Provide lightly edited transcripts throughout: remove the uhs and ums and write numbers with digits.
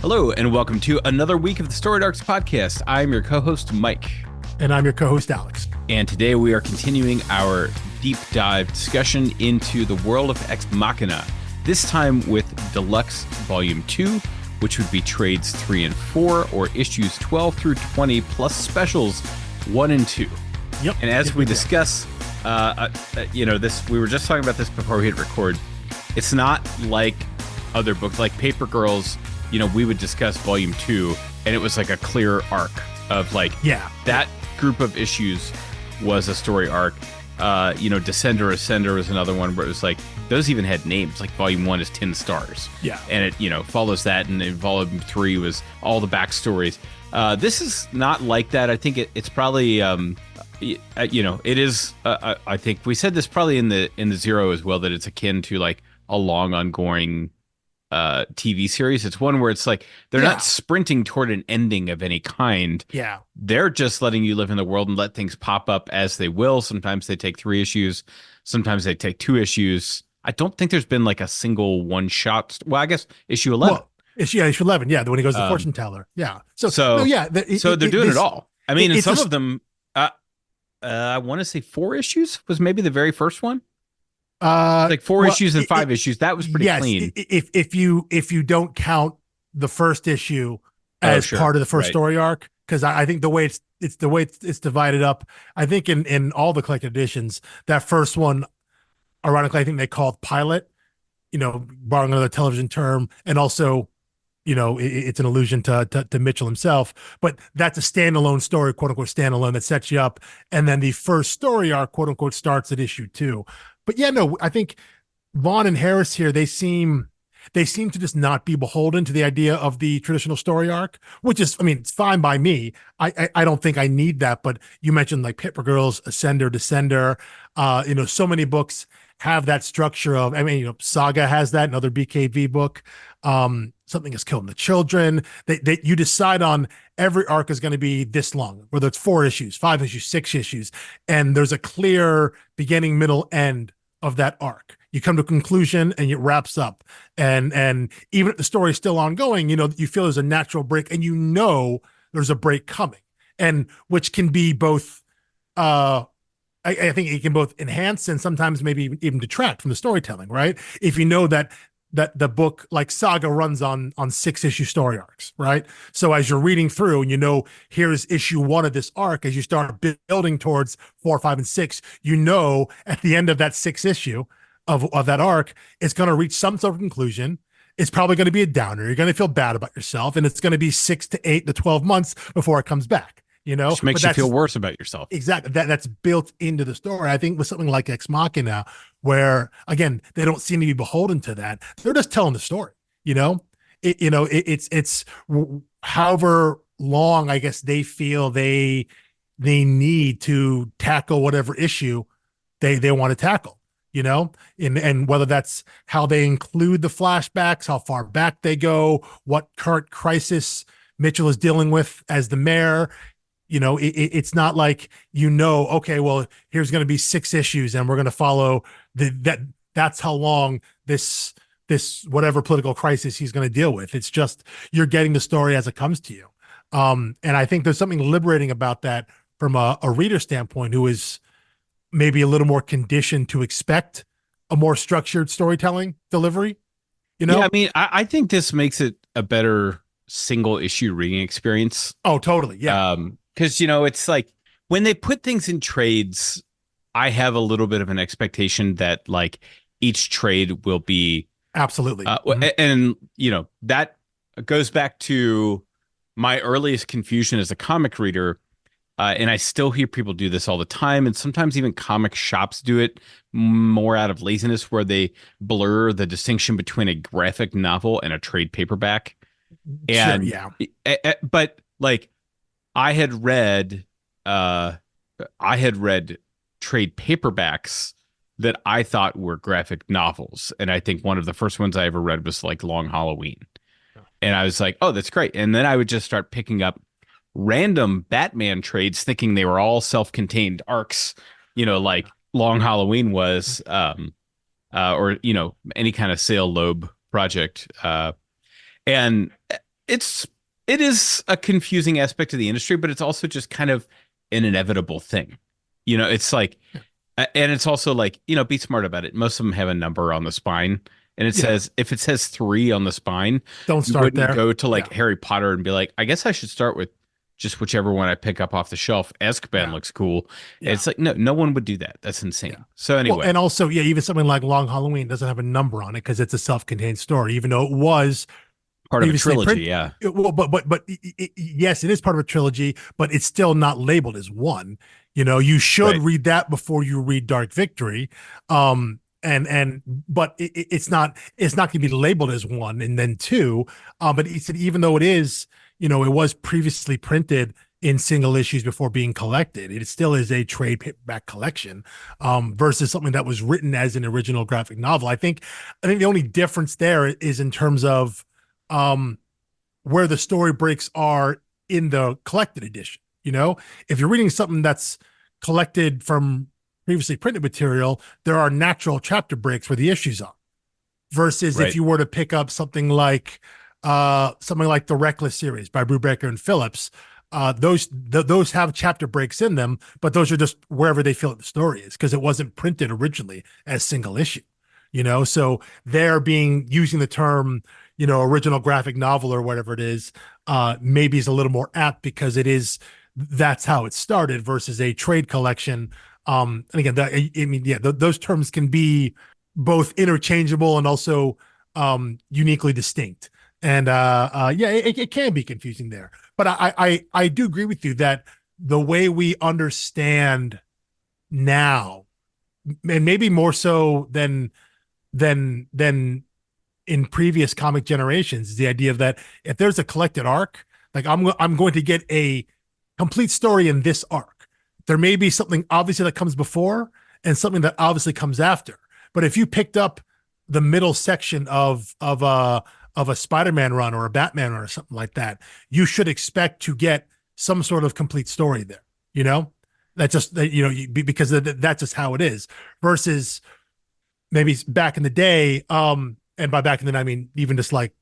Hello, and welcome to another week of the Storied Arcs podcast. I'm your co-host, Mike. And I'm your co-host, Alex. And today we are continuing our deep dive discussion into the world of Ex Machina, this time with Deluxe Volume 2, which would be trades 3 and 4, or issues 12 through 20, plus specials 1 and 2. Yep. And as we discuss, we were just talking about this before we hit record. It's not like other books, like Paper Girls. We would discuss Volume 2, and it was like a clear arc of that group of issues was a story arc. Descender Ascender was another one where it was like, those even had names, like Volume 1 is 10 stars. Yeah. And it, follows that, and then Volume 3 was all the backstories. This is not like that. I think it's probably, it is, I think we said this probably in the Zero as well, that it's akin to like a long ongoing TV series. It's one where it's like they're not sprinting toward an ending of any kind. Yeah. They're just letting you live in the world and let things pop up as they will. Sometimes they take 3 issues, sometimes they take 2 issues. I don't think there's been like a single one shot. Well, I guess issue 11. Well, issue 11. Yeah, the when he goes to the fortune teller. Yeah. So they're doing it all. I mean, and some of them, I want to say 4 issues was maybe the very first one. Like 4 issues and 5 issues. That was pretty clean. If you don't count the first issue as part of the first story arc, because I think the way it's divided up, I think in all the collected editions, that first one, ironically, I think they called pilot, borrowing another television term, and also, it's an allusion to Mitchell himself, but that's a standalone story, quote unquote standalone, that sets you up, and then the first story arc, quote unquote, starts at issue 2. But yeah, no, I think Vaughan and Harris here, they seem to just not be beholden to the idea of the traditional story arc, which is, it's fine by me. I don't think I need that. But you mentioned like Paper Girls, Ascender, Descender. So many books have that structure of, Saga has that, another BKV book. Something is killing the children. You decide on every arc is going to be this long, whether it's 4 issues, 5 issues, 6 issues, and there's a clear beginning, middle, end of that arc. You come to a conclusion and it wraps up. And even if the story is still ongoing, you feel there's a natural break, and there's a break coming, and which can be both, I think it can both enhance and sometimes maybe even detract from the storytelling, right? If you know that the book, like Saga, runs on 6-issue story arcs, right? So as you're reading through and here's issue 1 of this arc, as you start building towards 4, 5, and 6, at the end of that 6th issue of that arc, it's going to reach some sort of conclusion. It's probably going to be a downer. You're going to feel bad about yourself, and it's going to be 6 to 8 to 12 months before it comes back. Which makes you feel worse about yourself. Exactly. That's built into the story. I think with something like Ex Machina, where again, they don't seem to be beholden to that. They're just telling the story, it's however long, I guess, they feel they need to tackle whatever issue they want to tackle, and whether that's how they include the flashbacks, how far back they go, what current crisis Mitchell is dealing with as the mayor. It's not like, okay, well, here's going to be 6 issues and we're going to follow that's how long this whatever political crisis he's going to deal with. It's just, you're getting the story as it comes to you. And I think there's something liberating about that from a reader standpoint, who is maybe a little more conditioned to expect a more structured storytelling delivery. Yeah, I think this makes it a better single issue reading experience. Oh, totally. Yeah. Because, it's like when they put things in trades, I have a little bit of an expectation that like each trade will be absolutely. And, that goes back to my earliest confusion as a comic reader. And I still hear people do this all the time. And sometimes even comic shops do it more out of laziness, where they blur the distinction between a graphic novel and a trade paperback. And sure, yeah. But like, I had read trade paperbacks that I thought were graphic novels, and I think one of the first ones I ever read was like Long Halloween, and I was like, "Oh, that's great!" And then I would just start picking up random Batman trades, thinking they were all self-contained arcs, like Long Halloween was, or any kind of Sale Loeb project, and it is a confusing aspect of the industry, but it's also just kind of an inevitable thing. It's like, and it's also like, be smart about it. Most of them have a number on the spine, and if it says 3 on the spine, don't you start wouldn't there. go to like Harry Potter and be like, I guess I should start with just whichever one I pick up off the shelf. Azkaban looks cool. Yeah. It's like, no one would do that. That's insane. Yeah. So anyway. Well, and also, even something like Long Halloween doesn't have a number on it because it's a self-contained story, even though it was part of a trilogy. Yes, it is part of a trilogy, but it's still not labeled as one. You should read that before you read Dark Victory. But it's not going to be labeled as one and then two. But he said, even though it is, it was previously printed in single issues before being collected, it still is a trade paperback collection, versus something that was written as an original graphic novel. I think the only difference there is in terms of where the story breaks are in the collected edition. If you're reading something that's collected from previously printed material, there are natural chapter breaks where the issues are, versus if you were to pick up something like the Reckless series by Brubaker and Phillips, those have chapter breaks in them, but those are just wherever they feel the story is, because it wasn't printed originally as single issue. So they're using the term, original graphic novel or whatever it is, maybe is a little more apt because that's how it started versus a trade collection. And again, those terms can be both interchangeable and also uniquely distinct. And it can be confusing there. But I do agree with you that the way we understand now, and maybe more so than in previous comic generations, is the idea of that if there's a collected arc, like I'm going to get a complete story in this arc. There may be something obviously that comes before and something that obviously comes after. But if you picked up the middle section of a Spider-Man run or a Batman run or something like that, you should expect to get some sort of complete story there. That's just because that's just how it is. Versus maybe back in the day, and by back in the day I mean even just like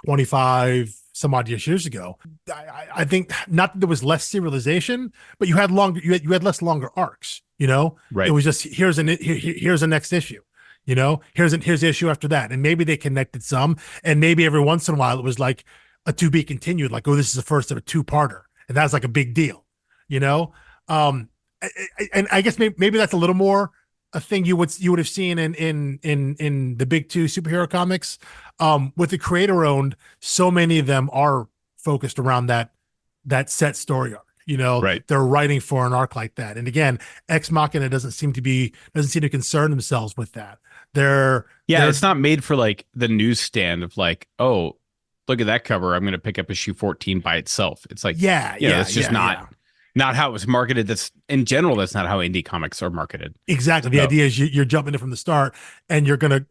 25 some odd years ago, I think not that there was less serialization, but you had less longer arcs. It was just here's a next issue. Here's the issue after that, and maybe they connected some, and maybe every once in a while it was like a to be continued, like, oh, this is the first of a 2-parter, and that's like a big deal. And I guess maybe that's a little more a thing you would have seen in the big 2 superhero comics. With the creator owned, so many of them are focused around that set story arc. They're writing for an arc like that. And again, Ex Machina doesn't seem to concern themselves with that. It's not made for like the newsstand of like, oh, look at that cover, I'm going to pick up issue 14 by itself. It's like, it's just not how it was marketed. That's in general, that's not how indie comics are marketed. Exactly. The idea is you're jumping in from the start, and you're gonna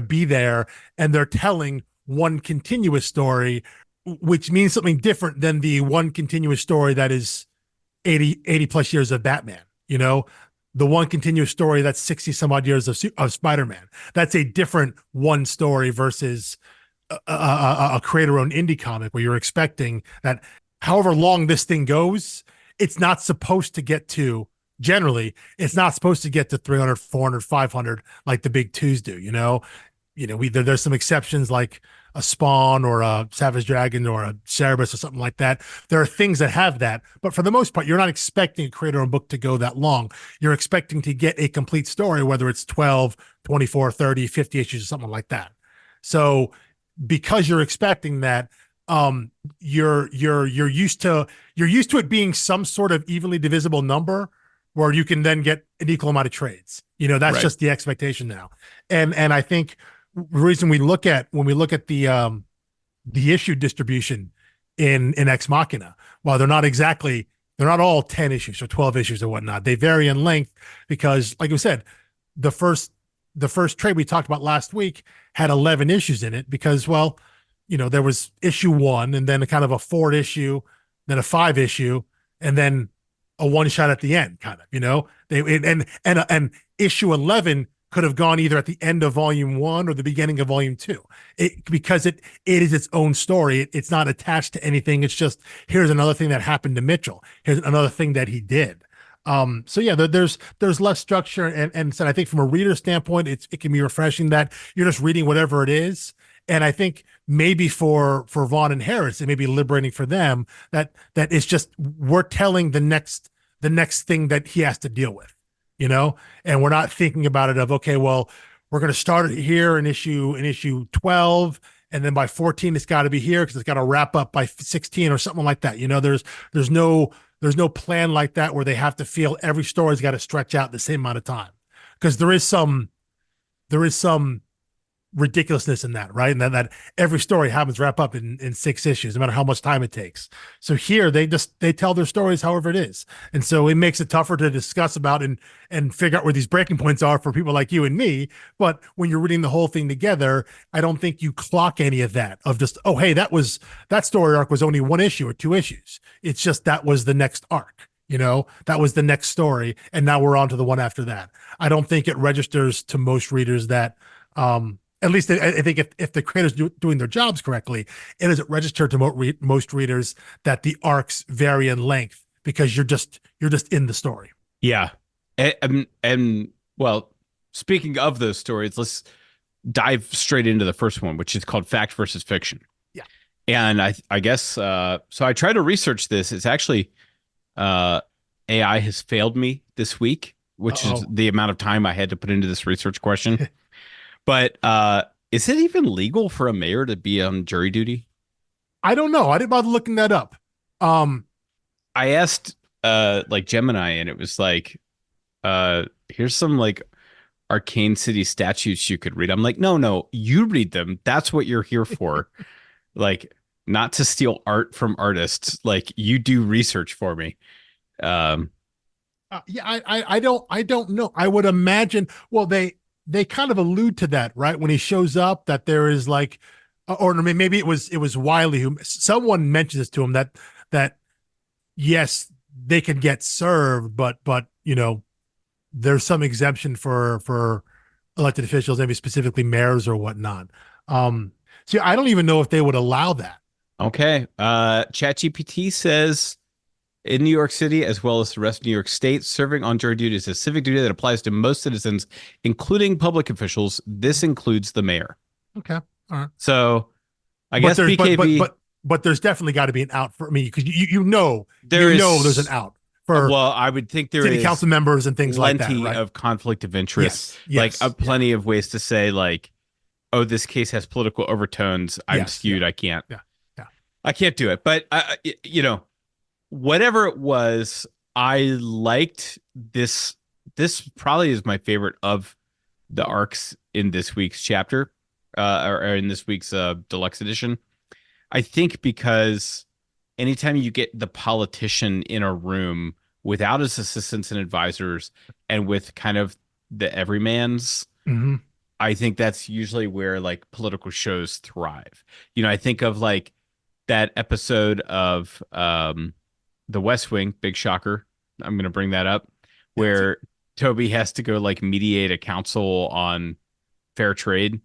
be there, and they're telling one continuous story, which means something different than the one continuous story that is 80 plus years of Batman. The one continuous story that's 60 some odd years of Spider-Man. That's a different one story versus a creator-owned indie comic where you're expecting that however long this thing goes, it's not supposed to get to, generally, it's not supposed to get to 300, 400, 500 like the big 2s do. There's some exceptions like a Spawn or a Savage Dragon or a Cerebus or something like that. There are things that have that, but for the most part, you're not expecting a creator-owned book to go that long. You're expecting to get a complete story, whether it's 12, 24, 30, 50 issues or something like that. So because you're expecting that, you're used to it being some sort of evenly divisible number where you can then get an equal amount of trades. That's just the expectation now. And I think the reason when we look at the issue distribution in Ex Machina, while they're not all 10 issues or 12 issues or whatnot, they vary in length because, like I said, the first trade we talked about last week had 11 issues in it because, well, there was issue 1 and then a kind of a 4 issue, then a 5 issue, and then a one shot at the end, kind of, and issue 11 could have gone either at the end of volume 1 or the beginning of volume 2. Because it is its own story. It's not attached to anything. It's just, here's another thing that happened to Mitchell. Here's another thing that he did. So yeah, there's less structure, and so I think from a reader standpoint, it can be refreshing that you're just reading whatever it is. And I think maybe for Vaughan and Harris, it may be liberating for them that it's just, we're telling the next thing that he has to deal with, and we're not thinking about it of, okay, well, we're going to start it here in issue 12, and then by 14 it's got to be here because it's got to wrap up by 16 or something like that. There's no plan like that where they have to feel every story's got to stretch out the same amount of time, because there is some ridiculousness in that, right? And then that every story happens to wrap up in 6 issues, no matter how much time it takes. So here they tell their stories however it is. And so it makes it tougher to discuss about and figure out where these breaking points are for people like you and me. But when you're reading the whole thing together, I don't think you clock any of that of just, oh, hey, that story arc was only 1 issue or 2 issues. It's just, that was the next arc. That was the next story. And now we're on to the one after that. I don't think it registers to most readers that, at least I think if the creators doing their jobs correctly, it doesn't register to most readers that the arcs vary in length, because you're just in the story. Yeah. And well, speaking of those stories, let's dive straight into the first one, which is called Fact versus Fiction. Yeah. And I guess, so I tried to research this. It's actually, AI has failed me this week, which is the amount of time I had to put into this research question. But is it even legal for a mayor to be on jury duty? I don't know. I didn't bother looking that up. I asked like Gemini, and it was like, here's some like Arcane City statutes you could read. I'm like, no, you read them. That's what you're here for. Like, not to steal art from artists. Like, you do research for me. Yeah, I don't know. I would imagine, well, they kind of allude to that, right? When he shows up, that there is like, or maybe it was Wiley who, someone mentions this to him, that yes, they can get served, but there's some exemption for elected officials, maybe specifically mayors or whatnot. So I don't even know if they would allow that. Okay. ChatGPT says, in New York City, as well as the rest of New York State, serving on jury duty is a civic duty that applies to most citizens, including public officials. This includes the mayor. Okay. All right. So I guess BKB... But there's definitely got to be an out for me, because there's an out for, well, I would think there city council members and things like that. Plenty right? of conflict of interest. Yes. Like plenty of ways to say, like, oh, this case has political overtones. I'm skewed. I can't. Yeah. I can't do it. But whatever it was, I liked this. This probably is my favorite of the arcs in this week's chapter, or in this week's deluxe edition. I think because anytime you get the politician in a room without his assistants and advisors, and with kind of the everymans, I think that's usually where like political shows thrive. I think of like that episode of The West Wing, big shocker, I'm going to bring that up, where Toby has to go like mediate a council on fair trade.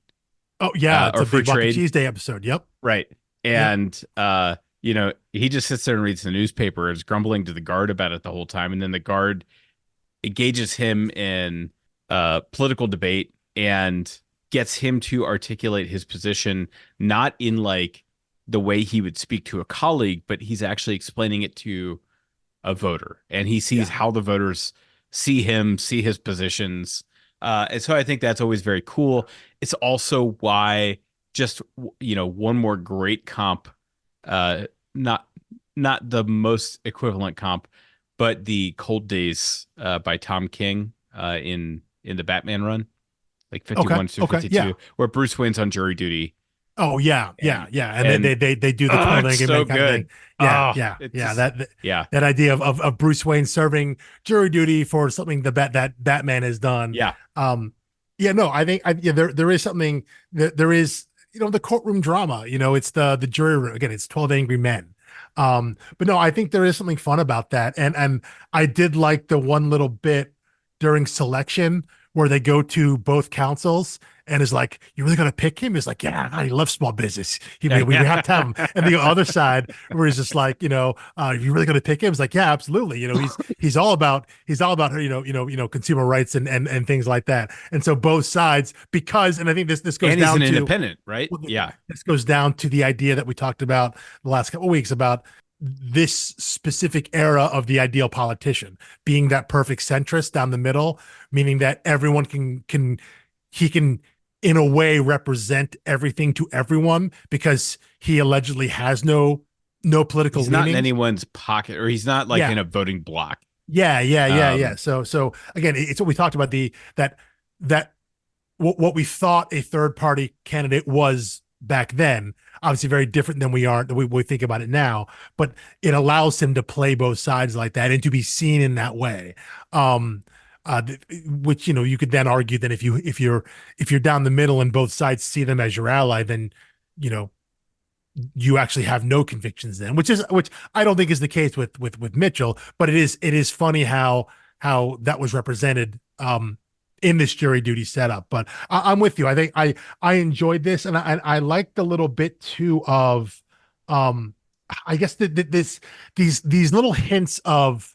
Oh yeah, it's or a free Big Bucket trade. Tuesday episode. Yep. Right. And he just sits there and reads the newspaper, is grumbling to the guard about it the whole time, and then the guard engages him in political debate and gets him to articulate his position, not in like the way he would speak to a colleague, but he's actually explaining it to a voter, and he sees how the voters see him, see his positions. And so I think that's always very cool. It's also why just, one more great comp, not the most equivalent comp, but the Cold Days by Tom King in the Batman run, like 51 through 52, where Bruce Wayne's on jury duty. Oh yeah. And then they do the clothing so and good. That idea of Bruce Wayne serving jury duty for something that Batman has done. I think there is something that there is, the courtroom drama, it's the jury room. Again, it's 12 Angry Men. But no, I think there is something fun about that. And I did like the one little bit during selection where they go to both councils and is like, "You really gonna pick him?" He's like, "Yeah, God, he loves small business. We have to have him." And the other side where he's just like, "You really gonna pick him?" It's like, "Yeah, absolutely." He's all about consumer rights and things like that. And so both sides, because, and I think this goes and he's down an to independent, right? well, Yeah. this goes down to the idea that we talked about the last couple of weeks about this specific era of the ideal politician being that perfect centrist down the middle, meaning that everyone he can in a way represent everything to everyone because he allegedly has no political He's not in leanings. anyone's pocket, or he's not like Yeah. in a voting block. Yeah. So again, it's what we talked about, that what we thought a third party candidate was back then, obviously very different than we think about it now, but it allows him to play both sides like that and to be seen in that way. Which, you could then argue that if you're down the middle and both sides see them as your ally, then, you actually have no convictions then, which I don't think is the case with Mitchell, but it is funny how that was represented in this jury duty setup. But I'm with you. I think I enjoyed this, and I liked a little bit too of I guess these little hints of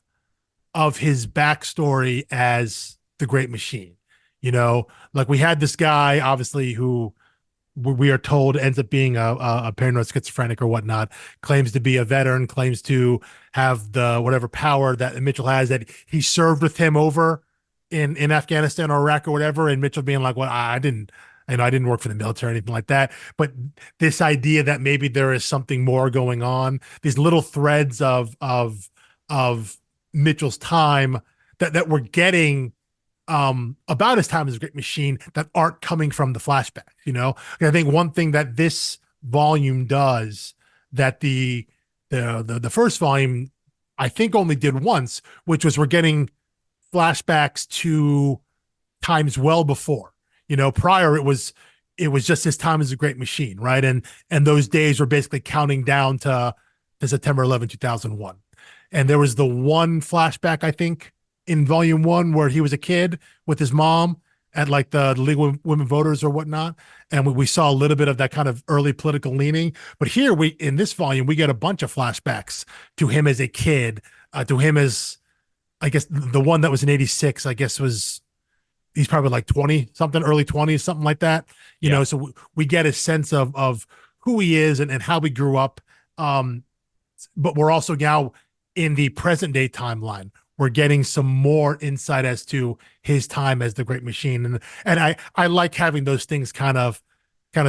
his backstory as the Great Machine. Like we had this guy obviously who we are told ends up being a paranoid schizophrenic or whatnot, claims to be a veteran, claims to have the whatever power that Mitchell has, that he served with him over in Afghanistan or Iraq or whatever, and Mitchell being like, "Well, I didn't work for the military or anything like that." But this idea that maybe there is something more going on, these little threads of Mitchell's time that we're getting about his time as a Great Machine that aren't coming from the flashback. And I think one thing that this volume does that the first volume I think only did once, which was we're getting flashbacks to times well before. Prior it was just his time as a Great Machine, right? And those days were basically counting down to September 11, 2001. And there was the one flashback, I think, in volume 1 where he was a kid with his mom at like the League of Women Voters or whatnot. And we saw a little bit of that kind of early political leaning. But here in this volume, we get a bunch of flashbacks to him as a kid, to him as, I guess the one that was in 86, I guess he's probably like 20 something, early 20s, something like that. So we get a sense of who he is and how he grew up. But we're also now in the present day timeline, we're getting some more insight as to his time as the Great Machine. And I like having those things kind of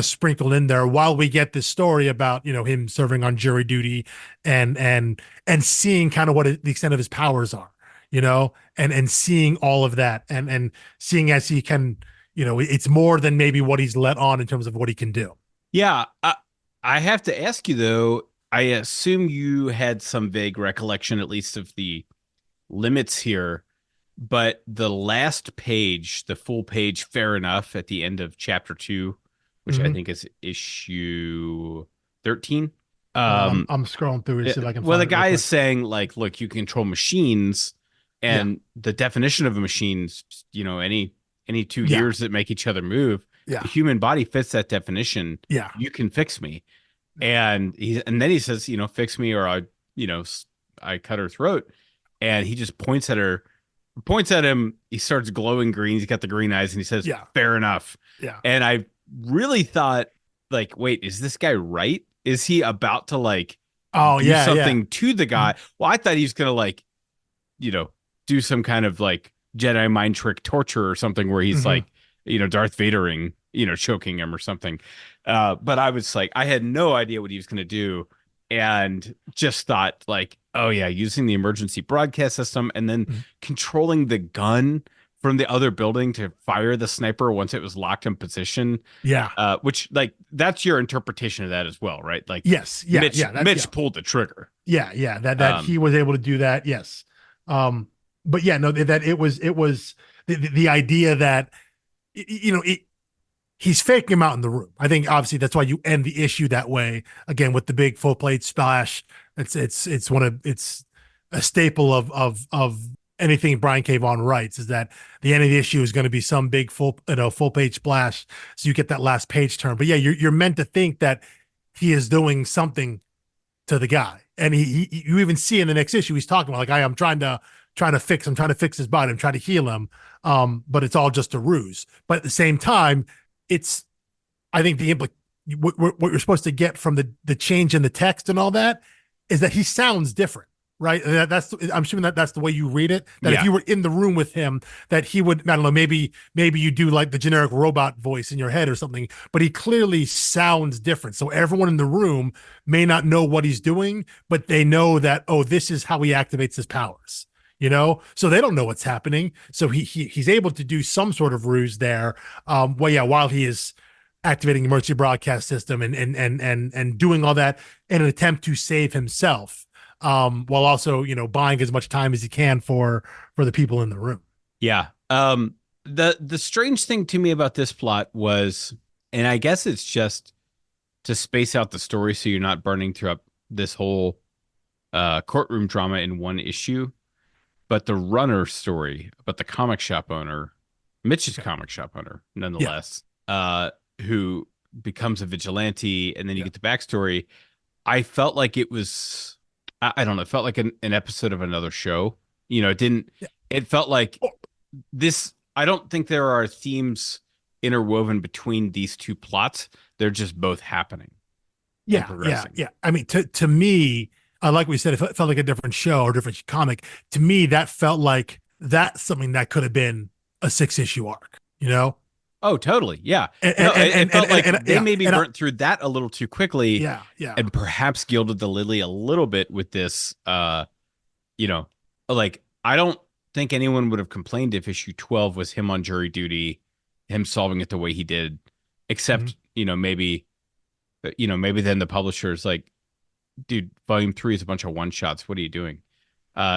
sprinkled in there while we get this story about, him serving on jury duty and seeing kind of what the extent of his powers are, and seeing all of that and seeing as he can, it's more than maybe what he's let on in terms of what he can do. Yeah. I have to ask you though, I assume you had some vague recollection, at least of the limits here, but the last page, the full page, fair enough, at the end of chapter 2, which I think is issue 13. I'm scrolling through to see if I can well, find the it guy real is saying like, look, you control machines, and the definition of a machine is, any two gears that make each other move. Yeah. The human body fits that definition. Yeah. You can fix me. And then he says, fix me or I cut her throat. And he just points at him. He starts glowing green. He's got the green eyes, and he says, fair enough. Yeah. And I really thought, like, wait, is this guy right? Is he about to do something to the guy? Well, I thought he was going to do some kind of like Jedi mind trick torture or something where he's like, Darth Vadering, choking him or something. But I was like, I had no idea what he was going to do. And just thought like, oh yeah, using the emergency broadcast system and then controlling the gun from the other building to fire the sniper once it was locked in position. Yeah. Which like, that's your interpretation of that as well, right? Like, yes. Yeah. Mitch pulled the trigger. Yeah. That he was able to do that. Yes. But yeah, no, that it was the idea that, he's faking him out in the room. I think obviously that's why you end the issue that way. Again, with the big full plate splash, it's a staple of anything Brian K. Vaughan writes, is that the end of the issue is going to be some big full page splash, so you get that last page turn. But yeah, you're meant to think that he is doing something to the guy, and you even see in the next issue he's talking about, like, I'm trying to fix his body, I'm trying to heal him, but it's all just a ruse. But at the same time, it's, I think what you're supposed to get from the change in the text and all that is that he sounds different, right? I'm assuming that's the way you read it. That if you were in the room with him, that he would, I don't know, maybe you do like the generic robot voice in your head or something, but he clearly sounds different. So everyone in the room may not know what he's doing, but they know that, oh, this is how he activates his powers. So they don't know what's happening. So he's able to do some sort of ruse there. While he is activating the emergency broadcast system and doing all that in an attempt to save himself, while also, buying as much time as he can for the people in the room. Yeah. The strange thing to me about this plot was, and I guess it's just to space out the story so you're not burning through up this whole courtroom drama in one issue. But the runner story about the comic shop owner, Mitch's comic shop owner, nonetheless, who becomes a vigilante, and then you get the backstory. I felt like it was, I don't know, it felt like an episode of another show. It didn't, it felt like this, I don't think there are themes interwoven between these two plots. They're just both happening. Yeah. I mean, to me, like we said, it felt like a different show or different comic. To me, that felt like that's something that could have been a 6-issue arc, Oh, totally. Yeah. It felt like they maybe burnt through that a little too quickly. Yeah. And perhaps gilded the lily a little bit with this, like, I don't think anyone would have complained if issue 12 was him on jury duty, him solving it the way he did, except, maybe then the publisher's like, dude, volume 3 is a bunch of one-shots. What are you doing?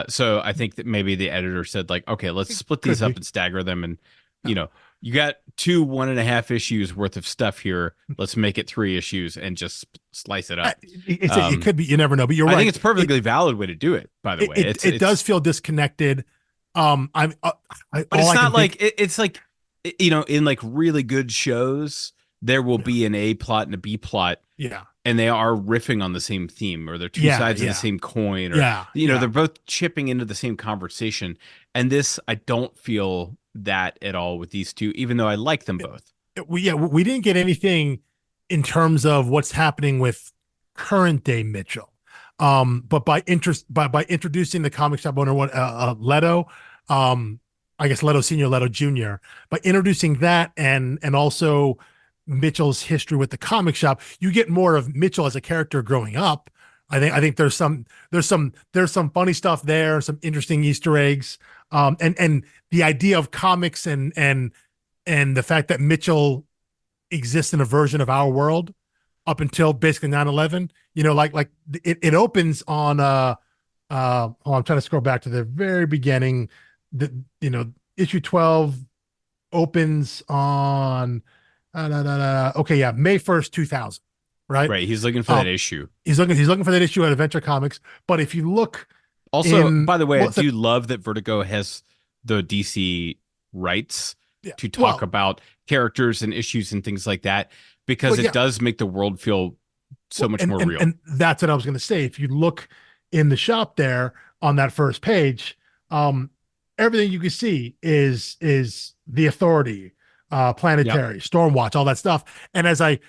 So I think that maybe the editor said, like, okay, let's split these up and stagger them. And, you got 2 1.5 issues worth of stuff here. Let's make it 3 issues and just slice it up. It could be, you never know, but you're right. I think it's a perfectly valid way to do it, by the way. It does feel disconnected. But it's not like, it's like, in like really good shows, there will be an A plot and a B plot. Yeah. And they are riffing on the same theme, or they're two sides of the same coin, or they're both chipping into the same conversation. And this, I don't feel that at all with these two, even though I like them both. We didn't get anything in terms of what's happening with current day Mitchell. But by introducing the comic shop owner, Leto, I guess Leto Senior, Leto Junior, by introducing that and also Mitchell's history with the comic shop, you get more of Mitchell as a character growing up. I think there's some funny stuff there, some interesting Easter eggs, and the idea of comics and the fact that Mitchell exists in a version of our world up until basically 9/11. Like it opens on I'm trying to scroll back to the very beginning. Issue 12 opens on May 1st, 2000. Right. He's looking for that issue. He's looking for that issue at Adventure Comics. But if you look, also, by the way, I do love that Vertigo has the DC rights to talk about characters and issues and things like that, because it does make the world feel so much more real. And that's what I was going to say. If you look in the shop there on that first page, everything you can see is the Authority, Planetary, Stormwatch, all that stuff. And as I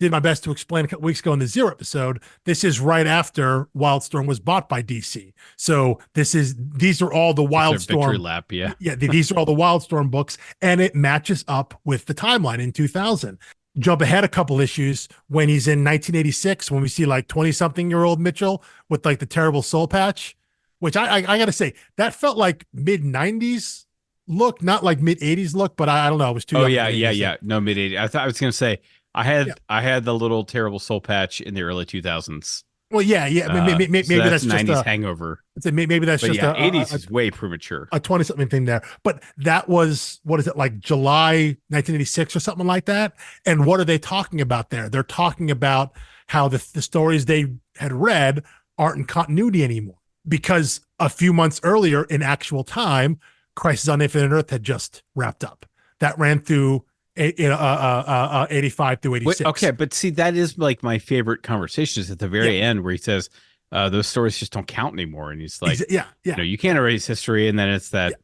did my best to explain a couple weeks ago in the Zero episode, this is right after Wildstorm was bought by DC. So these are all the Wildstorm lap, these are all the Wildstorm books, and it matches up with the timeline in 2000. Jump ahead a couple issues when he's in 1986, when we see like 20-something-year-old Mitchell with like the terrible soul patch, which I got to say, that felt like mid-90s look, not like mid-80s look, but I don't know. I was too young. No, mid-80s. I was going to say, I had the little terrible soul patch in the early 2000s. Well, maybe so that's 90s just hangover. Maybe that's just 80s is way premature. A 20-something thing there. But that was, what is it, like July 1986 or something like that? And what are they talking about there? They're talking about how the stories they had read aren't in continuity anymore because a few months earlier in actual time, Crisis on Infinite Earth had just wrapped up. That ran through 85 through 86. Okay, but see, that is like my favorite conversations at the very end where he says, those stories just don't count anymore. And he's like, you can't erase history. And then it's that,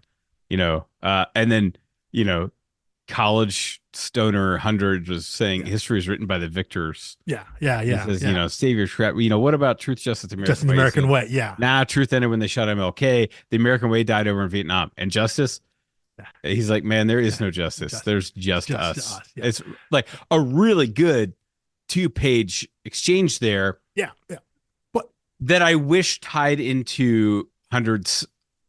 and then, college stoner 100 was saying history is written by the victors. Yeah. He says, save your trap. What about truth, justice, American just an American way? Yeah. Nah, truth ended when they shot MLK. The American way died over in Vietnam. And justice, he's like, man, there is no justice. There's just us. Yeah. It's like a really good 2-page exchange there. Yeah. But that I wish tied into Hundred's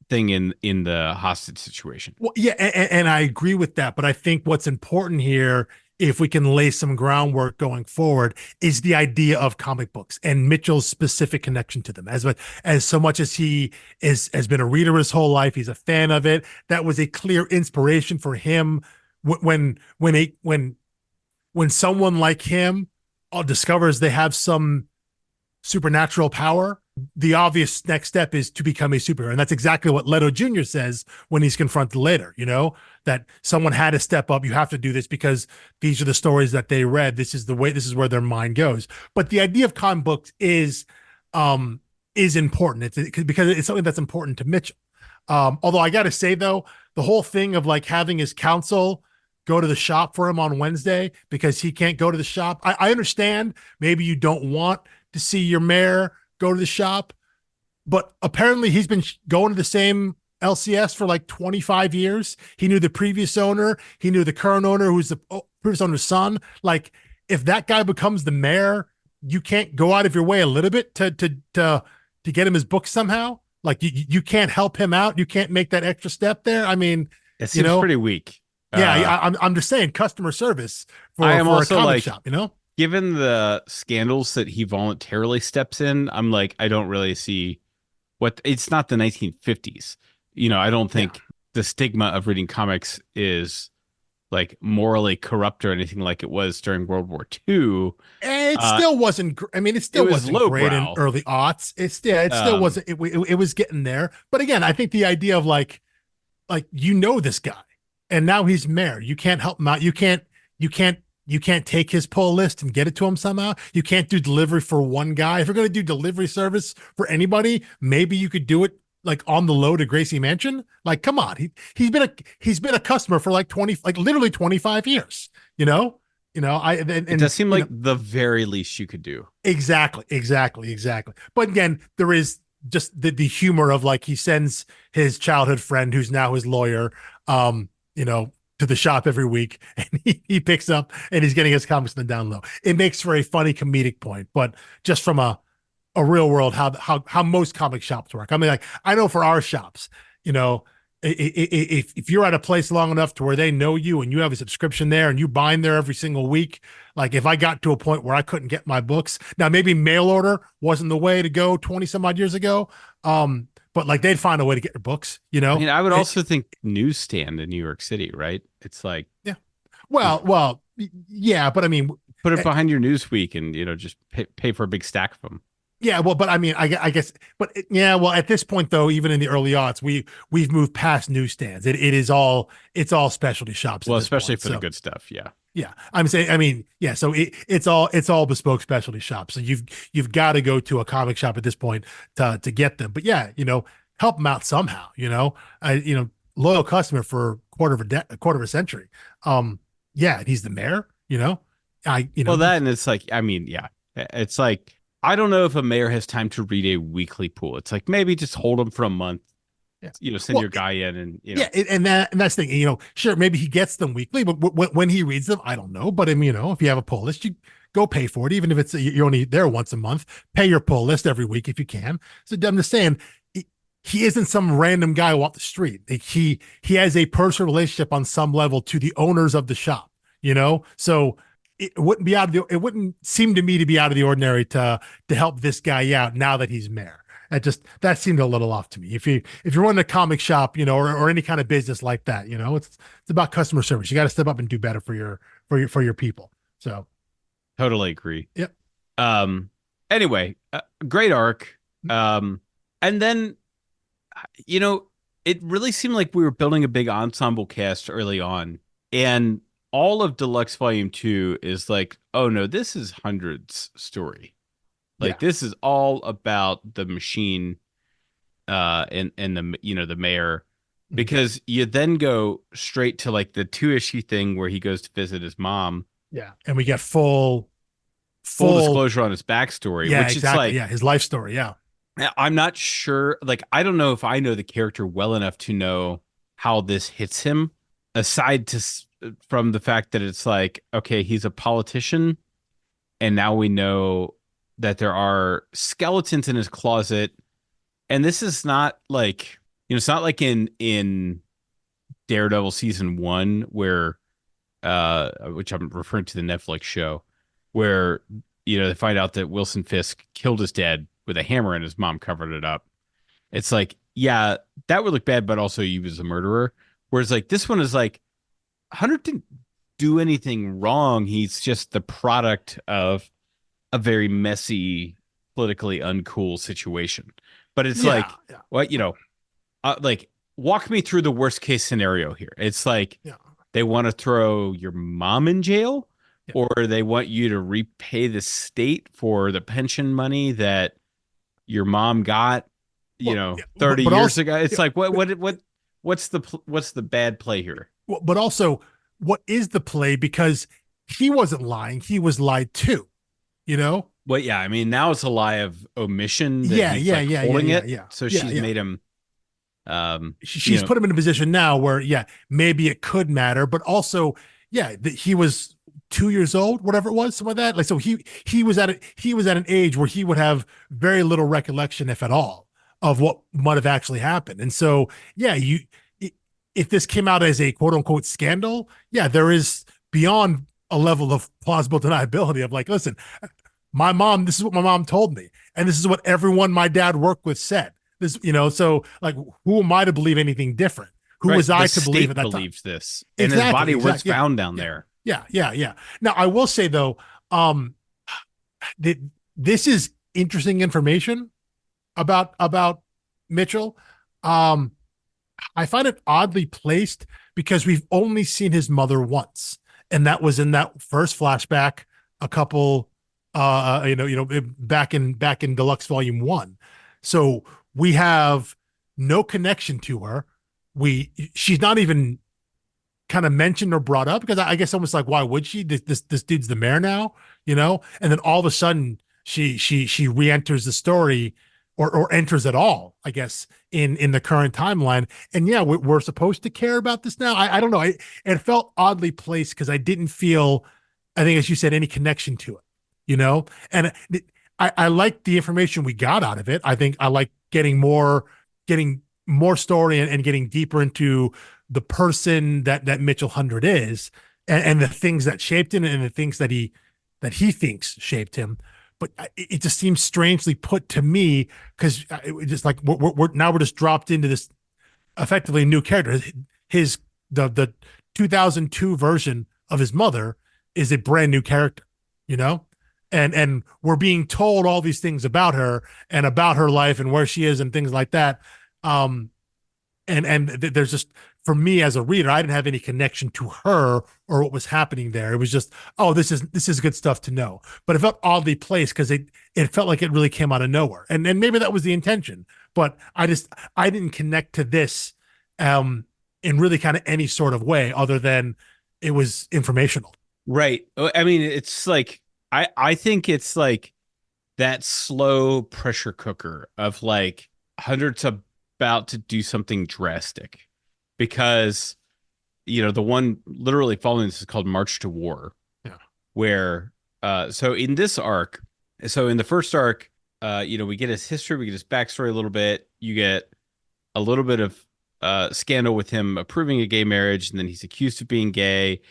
thing in the hostage situation. Well, yeah, and I agree with that. But I think what's important here, if we can lay some groundwork going forward, is the idea of comic books and Mitchell's specific connection to them. As so much as he has been a reader his whole life, he's a fan of it. That was a clear inspiration for him when someone like him discovers they have some supernatural power. The obvious next step is to become a superhero. And that's exactly what Leto Jr. says when he's confronted later, that someone had to step up. You have to do this because these are the stories that they read. This is where their mind goes. But the idea of comic books is important. Because it's something that's important to Mitchell. Although I got to say though, the whole thing of like having his counsel go to the shop for him on Wednesday because he can't go to the shop. I understand maybe you don't want to see your mayor go to the shop, but apparently he's been going to the same LCS for like 25 years. He knew the previous owner. He knew the current owner, who's the previous owner's son. Like, if that guy becomes the mayor, you can't go out of your way a little bit to get him his book somehow. Like, you can't help him out. You can't make that extra step there. I mean, it seems pretty weak. Yeah, I'm just saying customer service for a comic shop, Given the scandals that he voluntarily steps in, I'm like, I don't really see it's not the 1950s. I don't think the stigma of reading comics is like morally corrupt or anything like it was during World War II. It still wasn't. I mean, it still wasn't great in early aughts. It still wasn't. It was getting there. But again, I think the idea of like this guy, and now he's mayor. You can't help him out. You can't take his pull list and get it to him somehow. You can't do delivery for one guy. If you're going to do delivery service for anybody, maybe you could do it like on the low to Gracie Mansion. Like, come on. He's been a customer for literally 25 years, it does seem like the very least you could do. Exactly. But again, there is just the humor of like, he sends his childhood friend who's now his lawyer, to the shop every week, and he picks up and he's getting his comics in the down low. It makes for a funny comedic point, but just from a real world, how most comic shops work. I mean, like, I know for our shops, if you're at a place long enough to where they know you and you have a subscription there and you bind there every single week, like if I got to a point where I couldn't get my books, now maybe mail order wasn't the way to go 20 some odd years ago. But like they'd find a way to get your books, I mean, I would also think newsstand in New York City, right? It's like, well, yeah, but I mean, put it behind your Newsweek and just pay for a big stack of them. Yeah, well, but I mean, I guess, but yeah, well, at this point though, even in the early aughts, we've moved past newsstands. It's all specialty shops. Well, especially for the good stuff, yeah. Yeah, I'm saying, I mean, yeah. So it's all bespoke specialty shops. So you've got to go to a comic shop at this point to get them. But yeah, help them out somehow. Loyal customer for a quarter of a century. Yeah, and he's the mayor. Well, that, and it's like, I mean, yeah, it's like, I don't know if a mayor has time to read a weekly pool. It's like, maybe just hold them for a month. Yeah. Send your guy in and and that's the thing, sure, maybe he gets them weekly, but when he reads them, I don't know. But I mean, if you have a pull list, you go pay for it, even if it's you're only there once a month. Pay your pull list every week if you can. So I'm just saying, he isn't some random guy off the street. He has a personal relationship on some level to the owners of the shop. So it wouldn't seem to me to be out of the ordinary to help this guy out now that he's mayor. That seemed a little off to me. If you're running a comic shop, or any kind of business like that, it's about customer service. You got to step up and do better for your people. So totally agree. Yep. Anyway, great arc. And then you know, it really seemed like we were building a big ensemble cast early on, and all of Deluxe Volume 2 is like, oh no, this is Hundred's story. Yeah. Like this is all about the machine and the the mayor, Mhm. because you then go straight to like the two issue thing where he goes to visit his mom. Yeah. And we get full, Full full, disclosure on his backstory, yeah, which it's exactly. like Yeah. His life story. Yeah. I'm not sure. Like, I don't know if I know the character well enough to know how this hits him, aside from the fact that it's like, okay, he's a politician, and now we know that there are skeletons in his closet, and this is not like, it's not like in Daredevil season 1 where which I'm referring to the Netflix show, where they find out that Wilson Fisk killed his dad with a hammer and his mom covered it up. It's like, yeah, that would look bad, but also he was a murderer. Whereas like this one is like, Hunter didn't do anything wrong. He's just the product of a very messy, politically uncool situation. But it's Yeah. like, Yeah. what, like walk me through the worst case scenario here. It's like Yeah. they want to throw your mom in jail, Yeah. or they want you to repay the state for the pension money that your mom got, Well, yeah, 30 but years also, ago. It's yeah, like what's the bad play here? but also, what is the play? Because he wasn't lying; he was lied to. You know? Well, yeah, I mean, now it's a lie of omission that Yeah, he's yeah, like yeah, yeah, holding yeah, it. yeah, So yeah, she's yeah. made him, you She's know, put him in a position now where, yeah, maybe it could matter, but also, yeah, he was 2 years old, whatever it was, some of that. Like, so he was at an age where he would have very little recollection, if at all, of what might have actually happened. And so, yeah, if this came out as a quote unquote scandal, yeah, there is beyond a level of plausible deniability of like, listen, my mom, this is what my mom told me, and this is what everyone my dad worked with said. This, so like, who am I to believe anything different? Who right. was The I to believe at state that time? believes this, and his Exactly, body was exactly. Yeah, found down yeah, there. yeah, yeah, yeah. Now I will say though, um, that this is interesting information about Mitchell. Um, I find it oddly placed because we've only seen his mother once, and that was in that first flashback a couple back in Deluxe Volume 1. So we have no connection to her. She's not even kind of mentioned or brought up because I guess almost like, why would she? This dude's the mayor now, and then all of a sudden she re-enters the story, or enters at all, I guess, in the current timeline. And yeah, we're supposed to care about this now. I don't know. It felt oddly placed because I didn't feel, I think, as you said, any connection to it, and I like the information we got out of it. I think I like getting more story, and getting deeper into the person that Mitchell Hundred is, and the things that shaped him, and the things that he thinks shaped him. But it just seems strangely put to me because it just like we're just dropped into this effectively new character. The 2002 version of his mother is a brand new character, you know, and we're being told all these things about her and about her life and where she is and things like that. Um, and there's just, for me as a reader, I didn't have any connection to her or what was happening there. It was just, oh, this is good stuff to know. But it felt oddly placed because it felt like it really came out of nowhere, and maybe that was the intention. But I didn't connect to this in really kind of any sort of way other than it was informational. Right. I mean, it's like I think it's like that slow pressure cooker of like Hundreds about to do something drastic, because the one literally following this is called March to War, Yeah. where so in this arc, so in the first arc, we get his history, we get his backstory a little bit, you get a little bit of scandal with him approving a gay marriage, and then he's accused of being gay,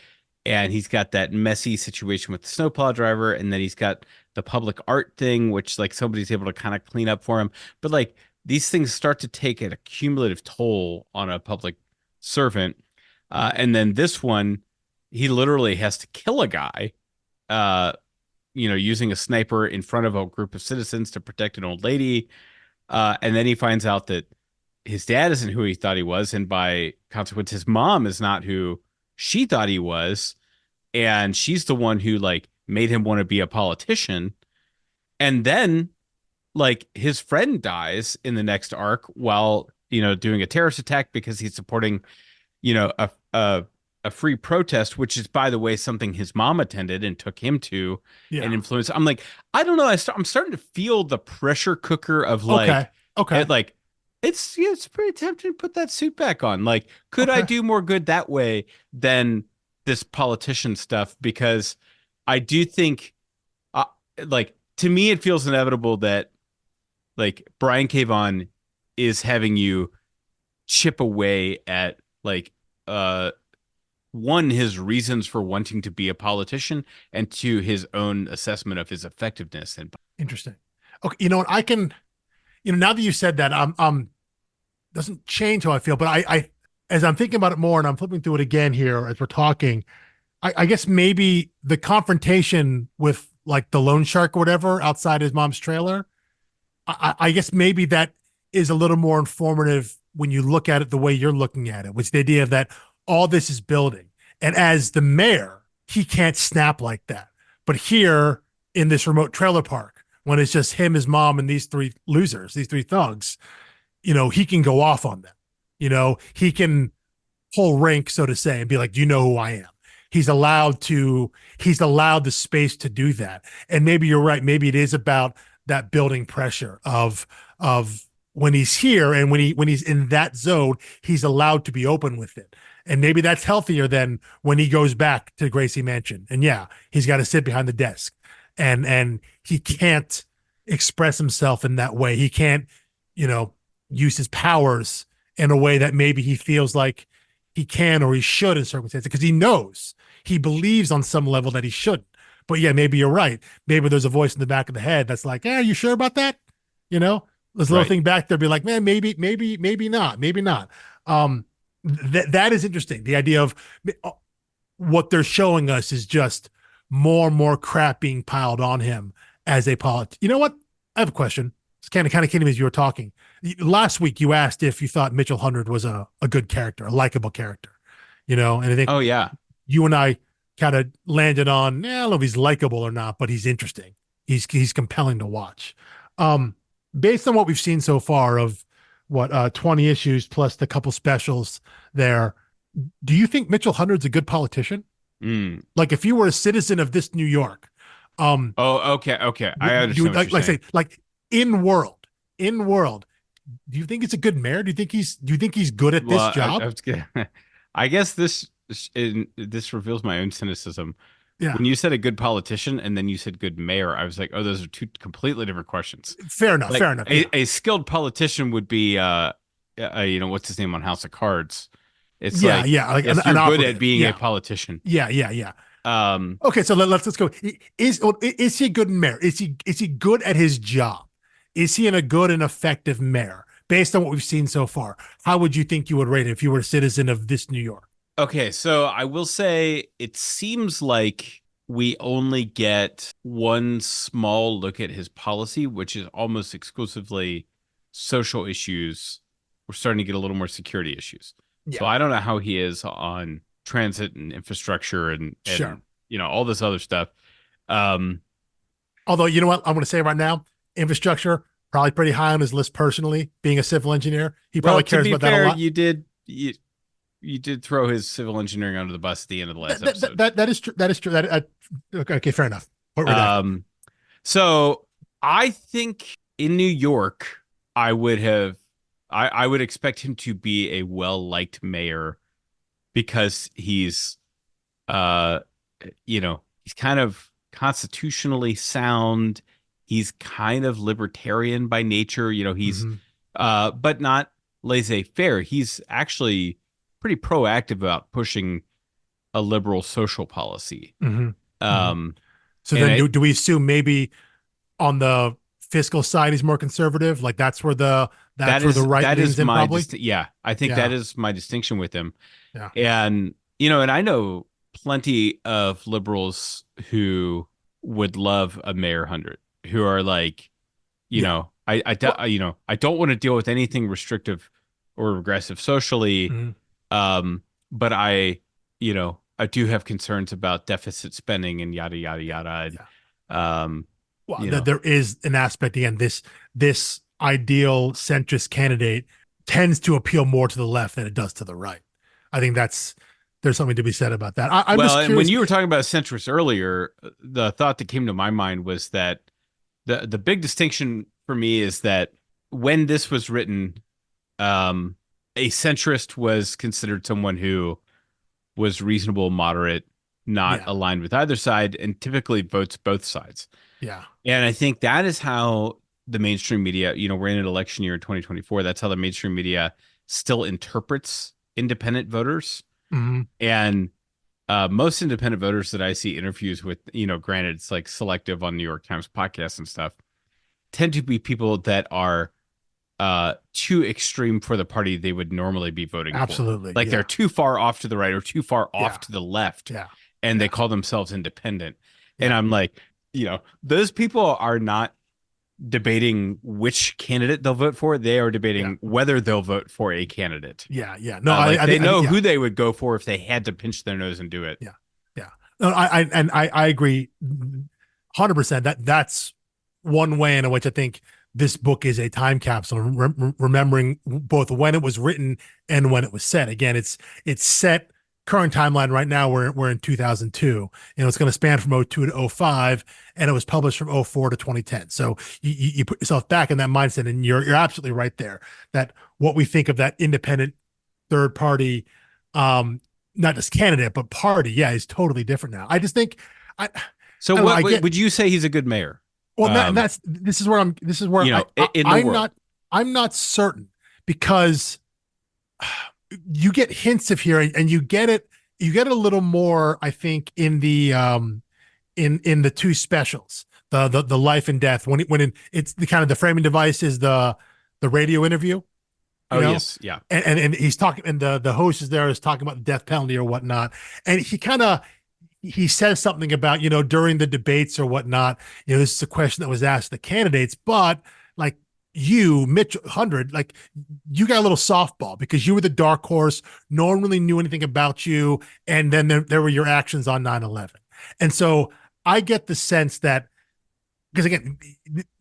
and he's got that messy situation with the snowplow driver, and then he's got the public art thing, which like somebody's able to kind of clean up for him. But like these things start to take an accumulative toll on a public servant. And then this one, he literally has to kill a guy, uh, using a sniper in front of a group of citizens to protect an old lady. And then he finds out that his dad isn't who he thought he was, and by consequence, his mom is not who she thought he was, and she's the one who like made him want to be a politician. And then like his friend dies in the next arc while doing a terrorist attack because he's supporting a free protest, which is, by the way, something his mom attended and took him to and Yeah. influenced. I'm like, I don't know. I'm starting to feel the pressure cooker of like, Okay. Okay. like it's pretty tempting to put that suit back on. Like, could I Okay. do more good that way than this politician stuff? Because I do think, uh, like, to me, it feels inevitable that like Brian K. Vaughan is having you chip away at like uh one, his reasons for wanting to be a politician, and two, his own assessment of his effectiveness. And Interesting. Okay. You know what? Now that you said that, doesn't change how I feel, but as I'm thinking about it more and I'm flipping through it again here as we're talking, I guess maybe the confrontation with like the loan shark or whatever outside his mom's trailer, I guess maybe that is a little more informative when you look at it the way you're looking at it, which the idea that all this is building. And as the mayor, he can't snap like that. But here in this remote trailer park, when it's just him, his mom, and these three losers, these three thugs, he can go off on them. He can pull rank, so to say, and be like, do you know who I am? He's allowed the space to do that. And maybe you're right. Maybe it is about that building pressure of when he's here and when he's in that zone, he's allowed to be open with it. And maybe that's healthier than when he goes back to Gracie Mansion. And yeah, he's got to sit behind the desk and he can't express himself in that way. He can't, use his powers in a way that maybe he feels like he can or he should in circumstances because he believes on some level that he shouldn't. But yeah, maybe you're right. Maybe there's a voice in the back of the head that's like, you sure about that? This little thing back there be like, man, maybe not, maybe not. That is interesting. The idea of what they're showing us is just more and more crap being piled on him as a politician. You know what? I have a question. It's kind of came as you were talking. Last week, you asked if you thought Mitchell Hundred was a good character, a likable character, and I think oh yeah, you and I kind of landed on, I don't know if he's likable or not, but he's interesting. He's compelling to watch. Based on what we've seen so far of 20 issues plus the couple specials there, do you think Mitchell Hundred's a good politician? Like if you were a citizen of this New York, oh, okay. I understand what you're saying. Say, like in world, do you think it's a good mayor? Do you think he's good at this job? I guess this reveals my own cynicism. Yeah. When you said a good politician and then you said good mayor, I was like, oh, those are two completely different questions. Fair enough. Like, fair enough. A skilled politician would be, what's his name on House of Cards? It's like yes, you're good operative. At being a politician. Yeah. Okay, so let's go. Is he a good mayor? Is he good at his job? Is he a good and effective mayor? Based on what we've seen so far, how would you think you would rate him if you were a citizen of this New York? Okay, so I will say it seems like we only get one small look at his policy, which is almost exclusively social issues. We're starting to get a little more security issues. Yeah. So I don't know how he is on transit and infrastructure and sure. All this other stuff. Although, you know what I'm going to say right now, infrastructure probably pretty high on his list personally. Being a civil engineer, he probably cares about that a lot. You did throw his civil engineering under the bus at the end of the last episode. That is true. That is true. Okay, fair enough. So I think in New York, I would expect him to be a well-liked mayor because he's, he's kind of constitutionally sound. He's kind of libertarian by nature. He's, but not laissez-faire. He's actually pretty proactive about pushing a liberal social policy. So then do we assume maybe on the fiscal side he's more conservative? Like that's where the right leans in probably? I think that is my distinction with him. Yeah. And, and I know plenty of liberals who would love a Mayor 100 who are like, I don't want to deal with anything restrictive or regressive socially. Mhm. But I do have concerns about deficit spending and yada yada yada. And, Yeah. um, Well, you know, there is an aspect again. This ideal centrist candidate tends to appeal more to the left than it does to the right. I think there's something to be said about that. I'm well, just and when curious. you were talking about centrist earlier, the thought that came to my mind was that the big distinction for me is that when this was written, a centrist was considered someone who was reasonable, moderate, not Yeah, aligned with either side, and typically votes both sides. yeah, And I think that is how the mainstream media, we're in an election year in 2024. That's how the mainstream media still interprets independent voters. hmm And most independent voters that I see interviews with, granted, it's like selective on New York Times podcasts and stuff, tend to be people that are too extreme for the party they would normally be voting for. absolutely. Like Yeah, they're too far off to the right or too far yeah, off to the left, yeah, and yeah, they call themselves independent. And yeah, I'm like, those people are not debating which candidate they'll vote for. They are yeah, debating whether they'll vote for a candidate. yeah, yeah. No, Like they I think know yeah, who they would go for if they had to pinch their nose and do it. yeah, yeah. No, I agree, 100%. That's one way in which I think this book is a time capsule, remembering both when it was written and when it was set. Again, it's set current timeline right now. We're in 2002. It's going to span from '02 to '05, and it was published from '04 to 2010. So you put yourself back in that mindset, and you're absolutely right there. That what we think of that independent third party, not just candidate but party, yeah, is totally different now. I just think I So I don't know. what I get would you say he's a good mayor? well, that's this is where In the I'm world. not certain, because you get hints of here, and you get a little more, I think, in the in the two specials, the life and death, it's the kind of the framing device is the radio interview, Oh, yes, yeah. and he's talking, and the host is there, is talking about the death penalty or whatnot, and he says something about, during the debates or whatnot, this is a question that was asked the candidates, but like you, Mitch 100, like you got a little softball because you were the dark horse. No one really knew anything about you. And then there were your actions on 9/11. And so I get the sense that, because again,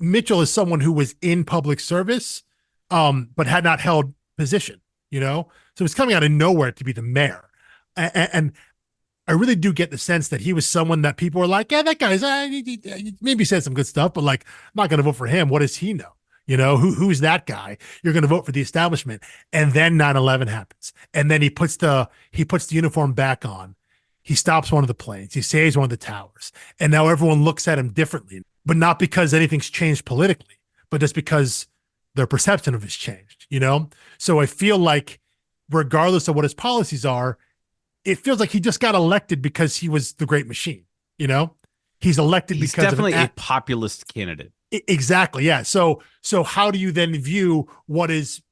Mitchell is someone who was in public service, but had not held position, so it's coming out of nowhere to be the mayor. And I really do get the sense that he was someone that people were like, yeah, that guy's he maybe said some good stuff, but like, I'm not going to vote for him. What does he know? Who's that guy? You're going to vote for the establishment. And then 9/11 happens. And then he puts the uniform back on. He stops one of the planes. He saves one of the towers. And now everyone looks at him differently, but not because anything's changed politically, but just because their perception of it has changed. So I feel like regardless of what his policies are, it feels like he just got elected because he was the great machine. He's elected He's because definitely a populist candidate. Exactly. Yeah. So how do you then view what his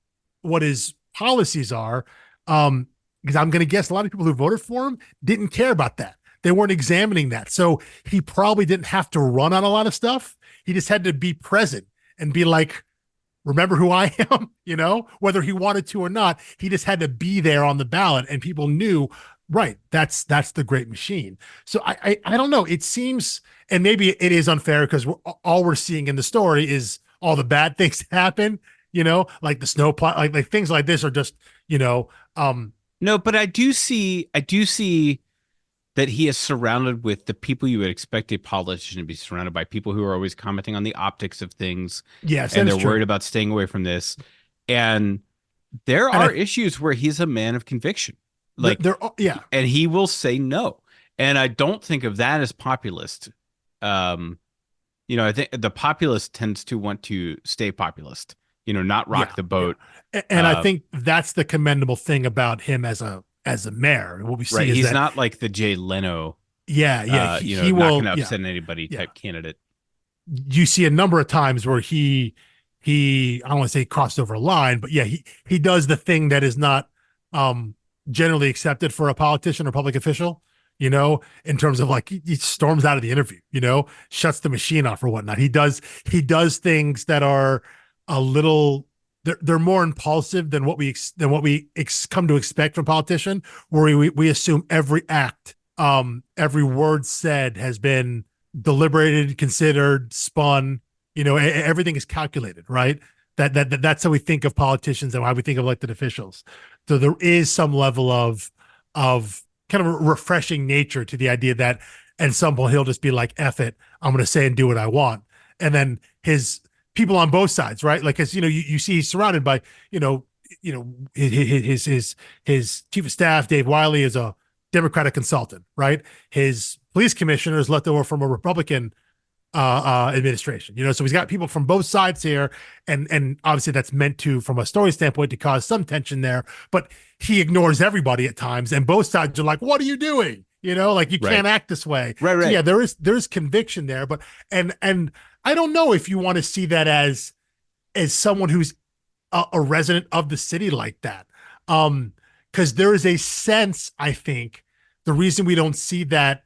policies are? Because I'm going to guess a lot of people who voted for him didn't care about that. They weren't examining that. So he probably didn't have to run on a lot of stuff. He just had to be present and be like, remember who I am, whether he wanted to or not. He just had to be there on the ballot, and people knew, right, that's the great machine. So I don't know. It seems, and maybe it is unfair because all we're seeing in the story is all the bad things that happen, like the snow plot, like things like this are just, No, but I do see that he is surrounded with the people you would expect a politician to be surrounded by, people who are always commenting on the optics of things. yes, and they're worried about staying away from this. And there are issues where he's a man of conviction. Like yeah. And he will say no. And I don't think of that as populist. I think the populist tends to want to stay populist, not rock the boat. Yeah. And I think that's the commendable thing about him as a mayor. What we see is he's that, not like the Jay Leno. Yeah. He will not going to upset anybody type candidate. You see a number of times where he I don't want to say crossed over a line, but yeah, he does the thing that is not generally accepted for a politician or public official, in terms of like he storms out of the interview, shuts the machine off or whatnot. He does things that are a little they're more impulsive than what we come to expect from politician, where we assume every act, every word said has been deliberated, considered, spun. Everything is calculated, right? That's how we think of politicians and how we think of elected officials. So there is some level of kind of a refreshing nature to the idea that at some point he'll just be like, F it, I'm going to say and do what I want. And then his people on both sides, right? Like, as you see, he's surrounded by, his chief of staff, Dave Wiley, is a Democratic consultant, right? His police commissioner is left over from a Republican administration. So he's got people from both sides here, and obviously that's meant to, from a story standpoint, to cause some tension there. But he ignores everybody at times, and both sides are like, "What are you doing?" Like, you can't act this way. Right. So yeah, there's conviction there, but and I don't know if you want to see that as someone who's a resident of the city like that, because there is a sense, I think, the reason we don't see that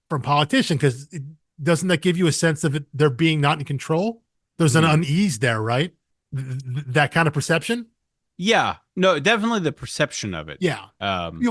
from politicians, because doesn't that give you a sense of it, they're being not in control? There's an unease there, right? That kind of perception. Yeah, no, definitely the perception of it. Yeah. And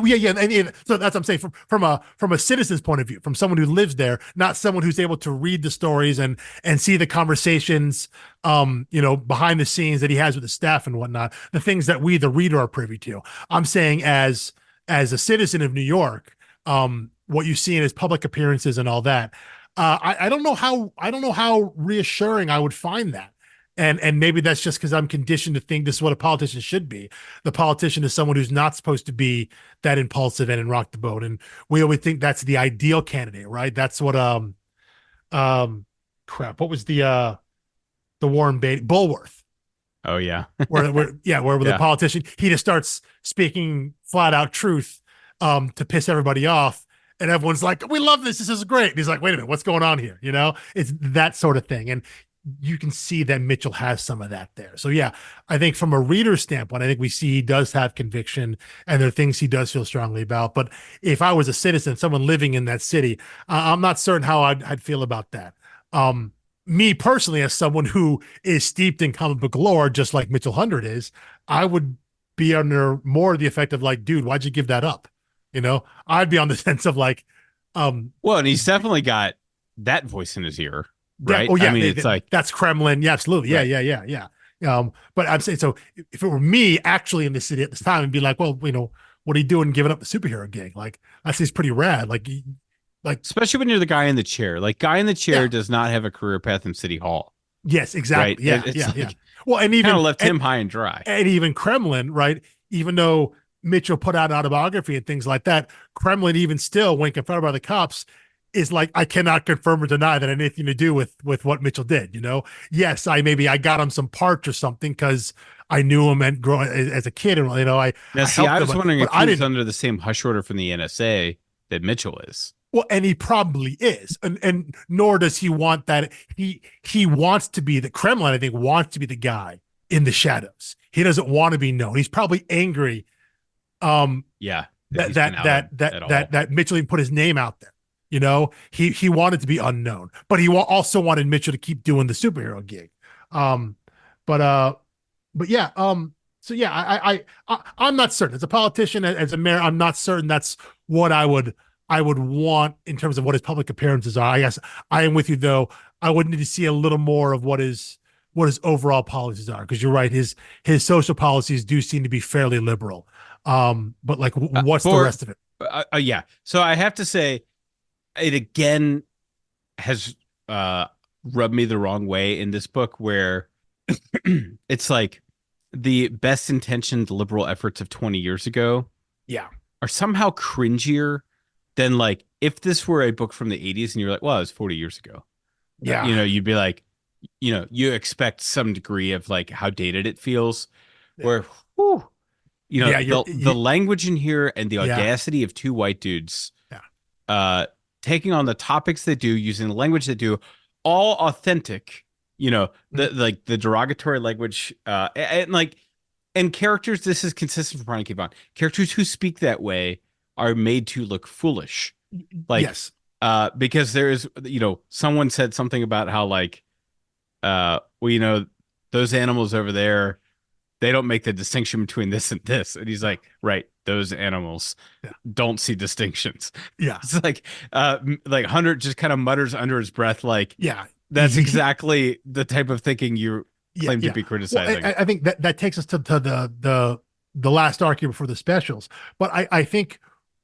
so that's what I'm saying, from a citizen's point of view, from someone who lives there, not someone who's able to read the stories and see the conversations, behind the scenes that he has with the staff and whatnot, the things that we, the reader, are privy to. I'm saying as a citizen of New York, what you see in his public appearances and all that. I don't know how reassuring I would find that. And maybe that's just because I'm conditioned to think this is what a politician should be. The politician is someone who's not supposed to be that impulsive and rock the boat. And we always think that's the ideal candidate, right? That's what what was the Warren Beatty, Bulworth. Oh yeah. where the politician, he just starts speaking flat out truth to piss everybody off. And everyone's like, "We love this. This is great." And he's like, "Wait a minute, what's going on here?" It's that sort of thing. And you can see that Mitchell has some of that there. So yeah, I think from a reader's standpoint, I think we see he does have conviction, and there are things he does feel strongly about. But if I was a citizen, someone living in that city, I'm not certain how I'd feel about that. Me personally, as someone who is steeped in comic book lore, just like Mitchell Hundred is, I would be under more the effect of like, dude, why'd you give that up? I'd be on the sense of like, well, and he's definitely got that voice in his ear, right? Yeah, I mean, it's like, that's Kremlin. Yeah, absolutely. Yeah, right. yeah. But I'm saying, so if it were me actually in the city at this time, and be like, well, what are you doing giving up the superhero gig? Like, that seems pretty rad. Like, especially when you're the guy in the chair. Like, guy in the chair does not have a career path in City Hall. Yes, exactly. Right? Yeah. Well, and even left him high and dry. And even Kremlin, right? Even though Mitchell put out an autobiography and things like that, Kremlin, even still, when confronted by the cops, is like, I cannot confirm or deny that anything to do with what Mitchell did. Yes, I got him some parts or something because I knew him and growing as a kid, and I was wondering if he was under the same hush order from the NSA that Mitchell is. Well, and he probably is, and nor does he want that. He wants to be the Kremlin. I think wants to be the guy in the shadows. He doesn't want to be known. He's probably angry. That Mitchell even put his name out there. He wanted to be unknown, but he also wanted Mitchell to keep doing the superhero gig. But yeah. So yeah, I'm not certain as a politician, as a mayor, I'm not certain that's what I would want in terms of what his public appearances are. I guess I am with you though. I would need to see a little more of what his overall policies are, because you're right. His social policies do seem to be fairly liberal. But like, what's the rest of it? Yeah. So I have to say, it again has rubbed me the wrong way in this book, where it's like the best intentioned liberal efforts of 20 years ago are somehow cringier than, like, if this were a book from the 80s and you're like, well, it was 40 years ago. Yeah. You'd be like, you expect some degree of like how dated it feels, where, whew, the language in here and the audacity of two white dudes taking on the topics they do, using the language they do, all authentic, the derogatory language, and characters. This is consistent from Brian K. Vaughan. Characters who speak that way are made to look foolish. Like, yes. Because there is, someone said something about how, like, those animals over there, they don't make the distinction between this and this. And he's like, right, those animals Yeah. don't see distinctions. Yeah. It's like Hunter just kind of mutters under his breath, like, Yeah. that's exactly the type of thinking you Yeah, claim to yeah. be Well, criticizing. I think that takes us to the last arc here before the specials. But I think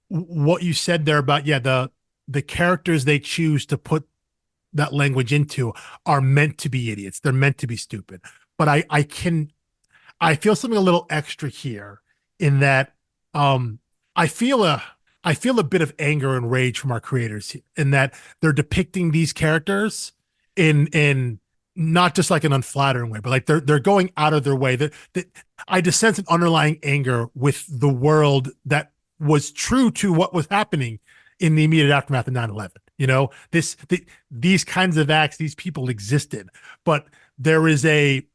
what you said there about the characters they choose to put that language into are meant to be idiots. They're meant to be stupid. But I feel something a little extra here in that I feel a bit of anger and rage from our creators here, in that they're depicting these characters in not just like an unflattering way, but like they're going out of their way. That I just sense an underlying anger with the world that was true to what was happening in the immediate aftermath of 9/11. You know, these kinds of acts, these people existed, but there is it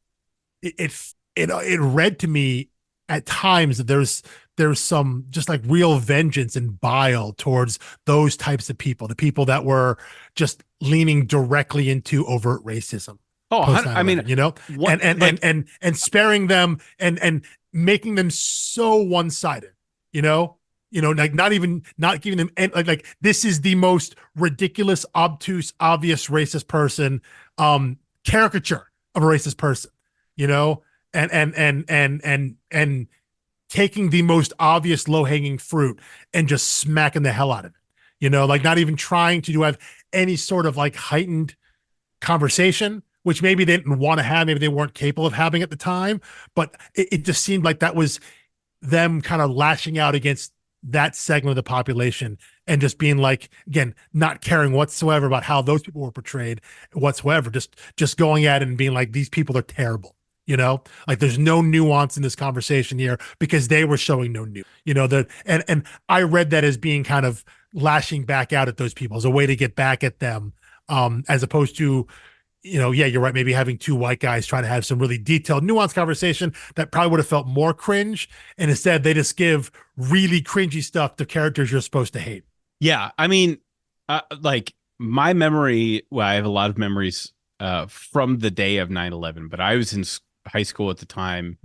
read to me at times that there's some just like real vengeance and bile towards those types of people, the people that were just leaning directly into overt racism. Oh, I mean, you know, what, and sparing them and making them so one-sided, you know, like not giving them like this is the most ridiculous, obtuse, obvious racist person, caricature of a racist person, you know, and taking the most obvious low-hanging fruit and just smacking the hell out of it, you know, like not even trying to have any sort of like heightened conversation, which maybe they didn't want to have, maybe they weren't capable of having at the time, but it just seemed like that was them kind of lashing out against that segment of the population and just being like, again, not caring whatsoever about how those people were portrayed whatsoever, just going at it and being like, these people are terrible. You know, like there's no nuance in this conversation here because they were showing no new, you know, and I read that as being kind of lashing back out at those people as a way to get back at them, as opposed to, you know, yeah, you're right, maybe having two white guys trying to have some really detailed, nuanced conversation that probably would have felt more cringe, and instead they just give really cringy stuff to characters you're supposed to hate. Yeah, I mean, like my memory, well, I have a lot of memories from the day of 9/11, but I was in high school at the time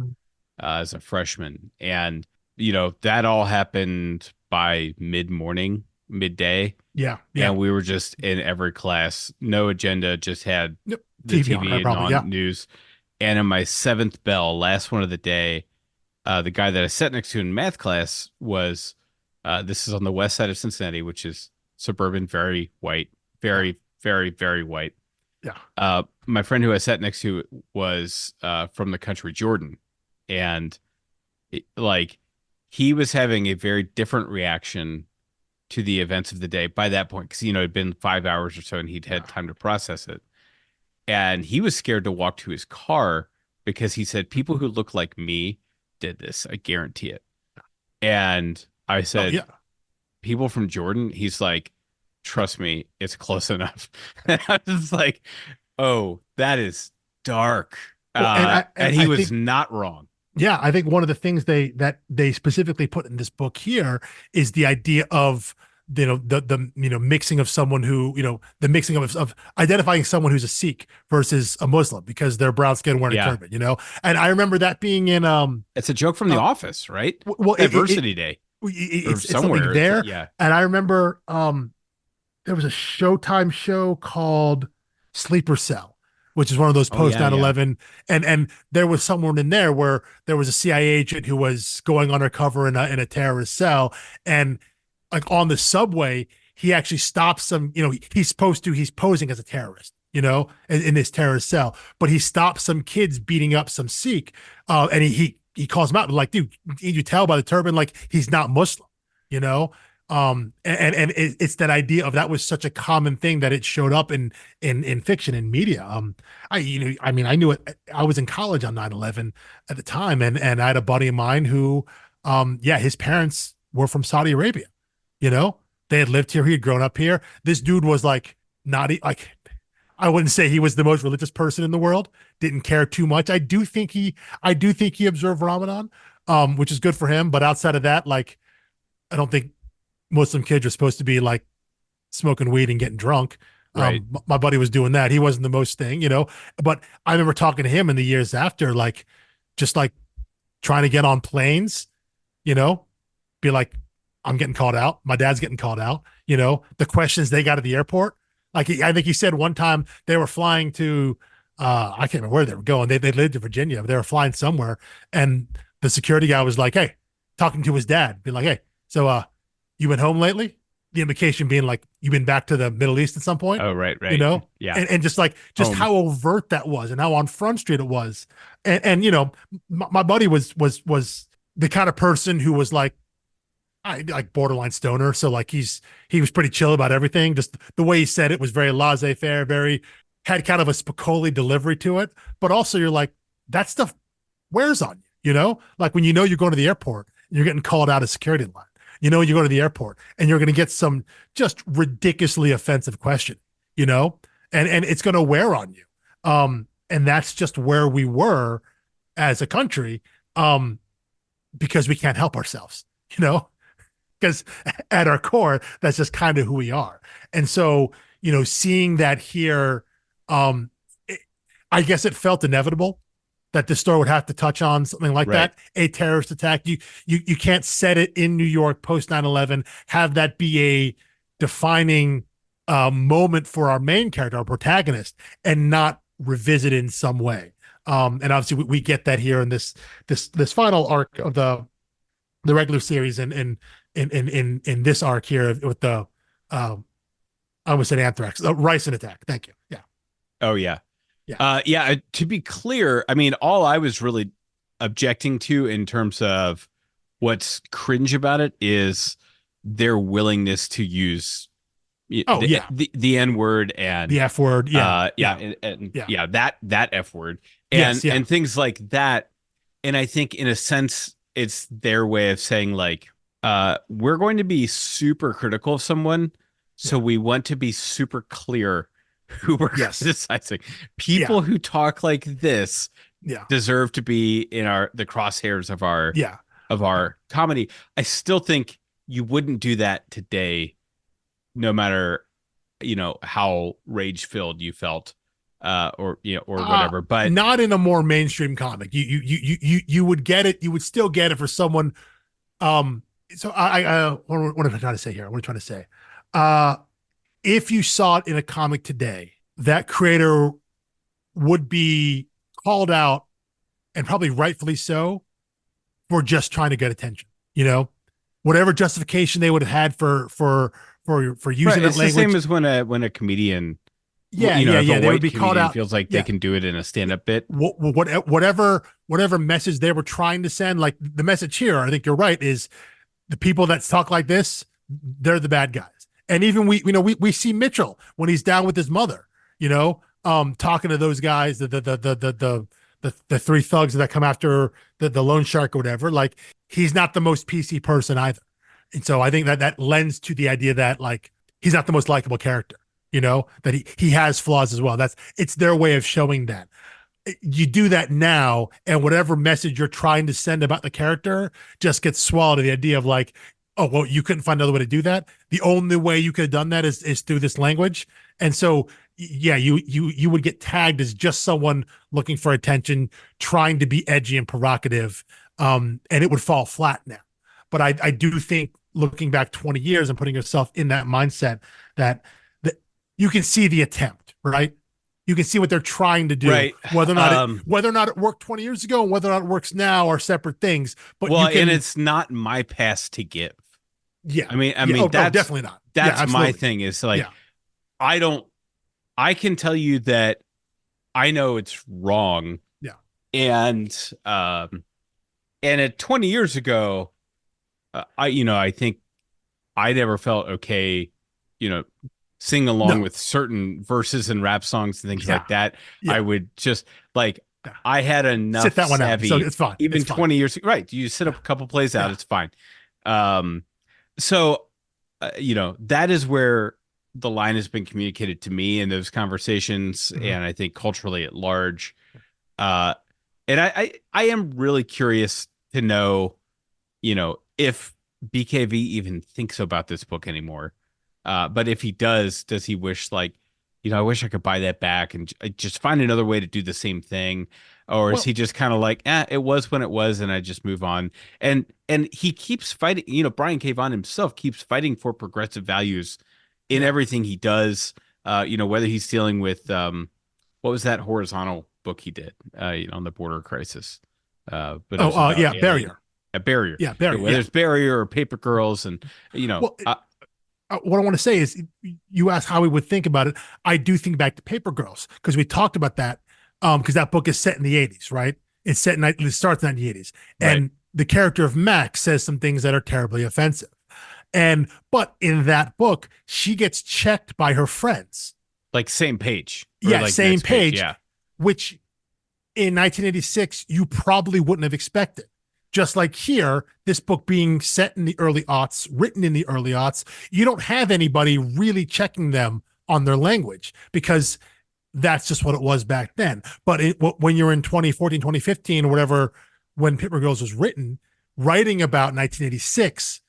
as a freshman, and that all happened by midday. Yeah. And we were just in every class, no agenda, just had the TV TV and on news. And in my seventh bell, last one of the day, the guy that I sat next to in math class was this is on the west side of Cincinnati, which is suburban, very white, very, very, very white. Yeah. My friend who I sat next to was from the country Jordan, and he was having a very different reaction to the events of the day by that point, because it'd been 5 hours or so, and he'd had time to process it. And he was scared to walk to his car because he said, people who look like me did this, I guarantee it. And I said, people from Jordan? He's like, trust me, it's close enough. And I was like, oh, that is dark. And he was not wrong. Yeah, I think one of the things that they specifically put in this book here is the idea of the mixing of someone who the mixing of identifying someone who's a Sikh versus a Muslim because they're brown skin wearing a turban, and I remember that being in it's a joke from The Office, right? Well, Diversity Day. It's somewhere there. Yeah, and I remember there was a Showtime show called Sleeper Cell, which is one of those post 9/11. And there was someone in there where there was a CIA agent who was going undercover in a terrorist cell. And like on the subway, he actually stops some, he's posing as a terrorist, in this terrorist cell, but he stops some kids beating up some Sikh. And he calls him out like, dude, you tell by the turban, like he's not Muslim, and it's that idea of that was such a common thing that it showed up in fiction and media. I knew it. I was in college on 9/11 at the time, and I had a buddy of mine who, his parents were from Saudi Arabia. They had lived here. He had grown up here. This dude was like I wouldn't say he was the most religious person in the world. Didn't care too much. I do think he observed Ramadan, which is good for him. But outside of that, like, I don't think Muslim kids are supposed to be like smoking weed and getting drunk. Right. My buddy was doing that. He wasn't the most thing, but I remember talking to him in the years after, like, just like trying to get on planes, you know, be like, I'm getting called out. My dad's getting called out. You know, the questions they got at the airport. Like I think he said one time they were flying to, I can't remember where they were going. They lived in Virginia, but they were flying somewhere, and the security guy was like, "Hey," talking to his dad, be like, "Hey, so you been home lately?" The implication being like, "You've been back to the Middle East at some point." Oh, right, You know, yeah, and just like just home. how overt that was, and how on Front Street it was, and you know, my buddy was the kind of person who was like, I like borderline stoner. So like he was pretty chill about everything. Just the way he said it was very laissez-faire, very had kind of a Spicoli delivery to it. But also you're like, that stuff wears on you, you know? Like when you know you're going to the airport, you're getting called out of security line. You know, you go to the airport and you're going to get some just ridiculously offensive question, you know, and it's going to wear on you. And that's just where we were as a country, because we can't help ourselves, you know, because at our core, that's just kind of who we are. And so, you know, seeing that here, it, I guess it felt inevitable that the store would have to touch on something like that, a terrorist attack. You can't set it in New York post 9/11, have that be a defining moment for our main character, our protagonist, and not revisit it in some way. And obviously we get that here in this final arc of the regular series, and in this arc here with the I almost said anthrax, ricin attack. Thank you. Yeah. Oh yeah. Yeah. To be clear, I mean, all I was really objecting to in terms of what's cringe about it is their willingness to use the N word and the F word. And that F word and things like that. And I think in a sense, it's their way of saying like, we're going to be super critical of someone. So we want to be super clear who we're criticizing. People who talk like this deserve to be in the crosshairs of our comedy. I still think you wouldn't do that today, no matter, you know, how rage filled you felt, or whatever, but not in a more mainstream comic. You would get it. You would still get it for someone. So what am I trying to say here? What am I trying to say? If you saw it in a comic today, that creator would be called out, and probably rightfully so, for just trying to get attention. You know, whatever justification they would have had for using that it's language. The same as when a comedian, they would be called out. Feels like they can do it in a stand-up bit. Whatever message they were trying to send, like the message here, I think you're right, is the people that talk like this, they're the bad guys. And even we see Mitchell when he's down with his mother, you know, talking to those guys, the three thugs that come after the loan shark or whatever. Like, he's not the most PC person either. And so I think that lends to the idea that like he's not the most likable character, you know, that he has flaws as well. It's their way of showing that. You do that now, and whatever message you're trying to send about the character just gets swallowed to the idea of like, oh, well, you couldn't find another way to do that. The only way you could have done that is through this language. And so, yeah, you would get tagged as just someone looking for attention, trying to be edgy and provocative, and it would fall flat now. But I do think, looking back 20 years and putting yourself in that mindset, that you can see the attempt, right? You can see what they're trying to do. Right. Whether or not it worked 20 years ago and whether or not it works now are separate things. But and it's not my pass to give. Yeah. I mean, that's definitely not. That's my thing, is like, I can tell you that I know it's wrong. Yeah. And at 20 years ago, I think I never felt okay, you know, sing along with certain verses and rap songs and things like that. I would just like, I had enough sit that one savvy, out. So it's fine. Even it's 20 years, right? You sit up a couple plays out, it's fine. So, that is where the line has been communicated to me in those conversations, and I think culturally at large. And I am really curious to know, if BKV even thinks about this book anymore. But if he does he wish, like, I wish I could buy that back and just find another way to do the same thing. or is Well, he just kind of like, it was when it was, and I just move on? And he keeps fighting. Brian K. Vaughan himself keeps fighting for progressive values in yeah. everything he does. Whether he's dealing with what was that horizontal book he did, on the border crisis, but it was about Yeah, alien. Barrier. A barrier. Yeah, Yeah, Barrier. whether Yeah. it's barrier or paper girls, and Well, what I want to say is, you asked how we would think about it. I do think back to Paper Girls because we talked about that. Because that book is set in the 80s, right? It starts in the 80s, right, and the character of Max says some things that are terribly offensive. But in that book, she gets checked by her friends. like same page or Yeah, like same next page, page, yeah, which in 1986 you probably wouldn't have expected. Just like here, this book being set in the early aughts, written in the early aughts, you don't have anybody really checking them on their language because that's just what it was back then. But when you're in 2014, 2015, or whatever, when Paper Girls was written, writing about 1986,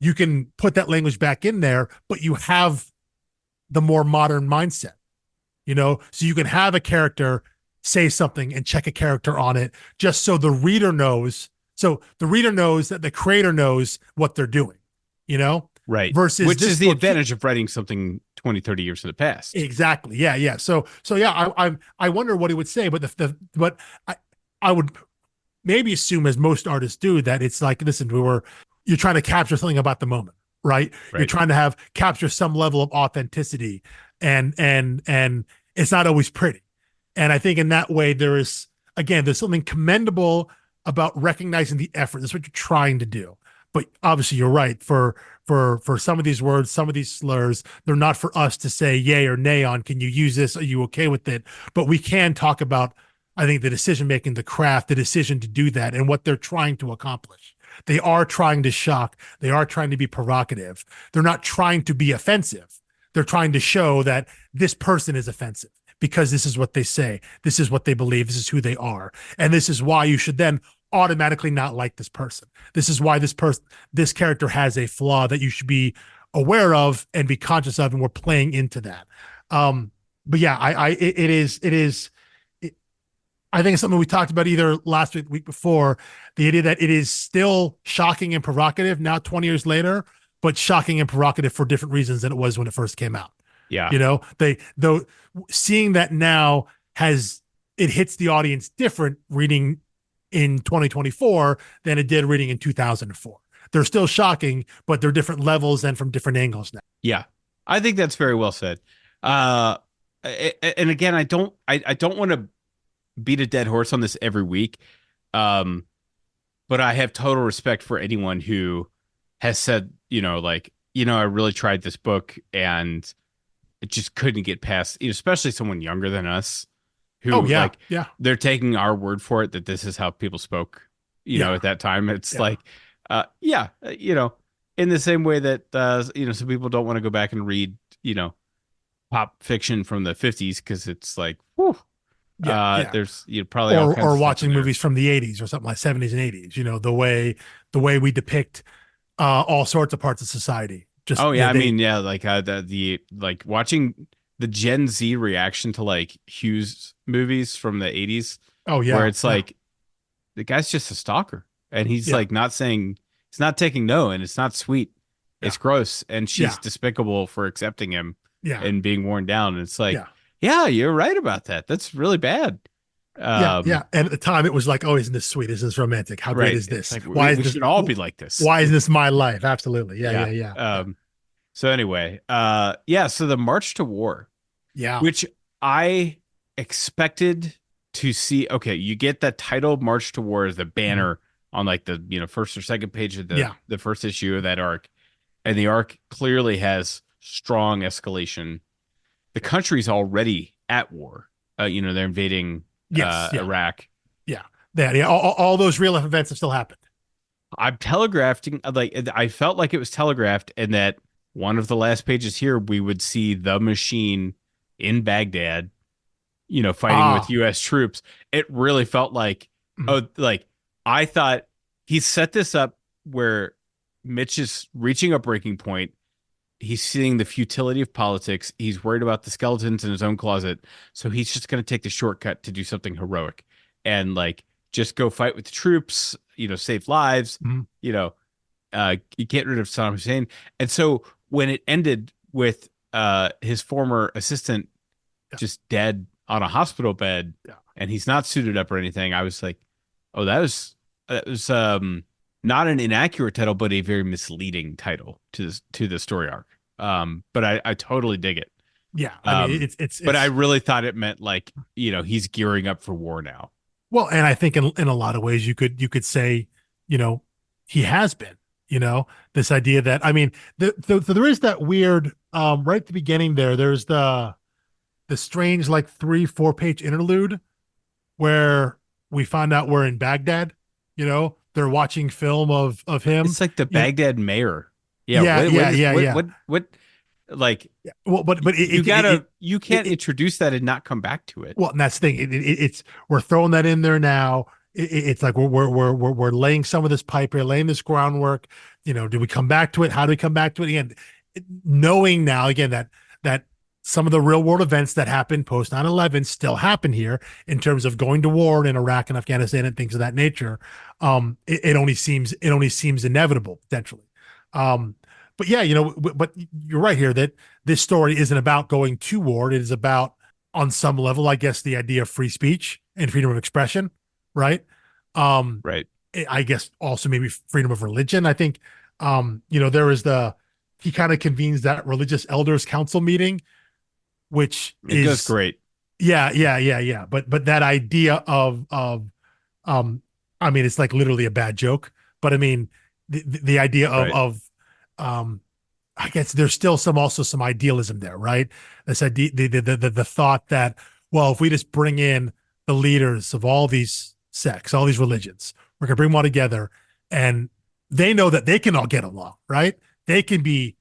you can put that language back in there, but you have the more modern mindset, so you can have a character say something and check a character on it just so the reader knows. So the reader knows that the creator knows what they're doing, right. versus Which this is the book. advantage of writing something 20, 30 years in the past. Exactly. Yeah. Yeah. So yeah, I wonder what he would say, but I would maybe assume, as most artists do, that it's like, listen, you're trying to capture something about the moment, right? You're Right. trying to capture some level of authenticity, and it's not always pretty. And I think in that way, there's something commendable about recognizing the effort. That's what you're trying to do. But obviously, you're right. For some of these words, some of these slurs, they're not for us to say yay or nay on. Can you use this? Are you okay with it? But we can talk about, I think, the decision making, the craft, the decision to do that, and what they're trying to accomplish. They are trying to shock. They are trying to be provocative. They're not trying to be offensive. They're trying to show that this person is offensive because this is what they say. This is what they believe. This is who they are. And this is why you should then automatically not like this person. This is why this character has a flaw that you should be aware of and be conscious of. And we're playing into that. But yeah, I think it's something we talked about either last week, week before, the idea that it is still shocking and provocative now 20 years later, but shocking and provocative for different reasons than it was when it first came out. Yeah. Though seeing that now it hits the audience different reading in 2024 than it did reading in 2004. They're still shocking, but they're different levels and from different angles now. Yeah. I think that's very well said. And again, I don't want to beat a dead horse on this every week. But I have total respect for anyone who has said, I really tried this book and it just couldn't get past, especially someone younger than us who they're taking our word for it that this is how people spoke, at that time. It's like, in the same way that, some people don't want to go back and read, pop fiction from the 50s because it's like, whew. There's probably or watching movies from the 80s or something like 70s and 80s, the way we depict all sorts of parts of society. Like watching the Gen Z reaction to like Hughes movies from the 80s. Where it's like the guy's just a stalker and he's like he's not taking no, and it's not sweet. It's gross, and she's despicable for accepting him and being worn down. And it's like, yeah, you're right about that. That's really bad. And at the time it was like, oh, isn't this sweet? Isn't this romantic? How great is this? Like, we should all be like this. Why is this my life? Absolutely. Yeah. So anyway, so the March to War, which I expected to see. Okay, you get that title, March to War, as the banner on like the first or second page of the first issue of that arc, and the arc clearly has strong escalation. The country's already at war. They're invading Iraq. All those real life events have still happened. I'm telegraphing, I felt like it was telegraphed, and that one of the last pages here, we would see the Machine in Baghdad, fighting with U.S. troops. It really felt like, I thought he set this up where Mitch is reaching a breaking point. He's seeing the futility of politics. He's worried about the skeletons in his own closet. So he's just going to take the shortcut to do something heroic. and like just go fight with the troops, save lives, Mhm. you know, get rid of Saddam Hussein. And so when it ended with his former assistant Yeah. just dead on a hospital bed Yeah. and he's not suited up or anything, I was like, oh, that was not an inaccurate title, but a very misleading title to the story arc. But I totally dig it. Yeah. I mean, Um, it's but I it's really thought it meant like, he's gearing up for war now. well, and I think in a lot of ways you could say, you know, he has been, this idea that, I mean, there is that weird, right at the beginning there's the strange like 3-4 page interlude where we find out we're in Baghdad. They're watching film of him. It's like the You know, Baghdad mayor. Yeah, yeah, what yeah, is yeah, yeah. what like Yeah. Well, but you it, can't it introduce that and not come back to it. well, and that's the thing. It's we're throwing that in there now. It's like we're laying some of this pipe here, laying this groundwork. Do we come back to it? How do we come back to it again? Knowing now again that some of the real world events that happened post 9/11 still happen here in terms of going to war in Iraq and Afghanistan and things of that nature. It only seems inevitable potentially. But yeah, but you're right here that this story isn't about going to war. It is about, on some level, I guess, the idea of free speech and freedom of expression, right? Um, Right. I guess also maybe freedom of religion. I think, there is he kind of convenes that religious elders council meeting, which It goes is, great. yeah, yeah, yeah, yeah. But that idea um, I mean, it's like literally a bad joke, but I mean, the idea of, Right. um, I guess there's still some idealism there, right? This idea, the thought that, well, if we just bring in the leaders of all these sects, all these religions, we're gonna bring them all together, and they know that they can all get along, right? They can be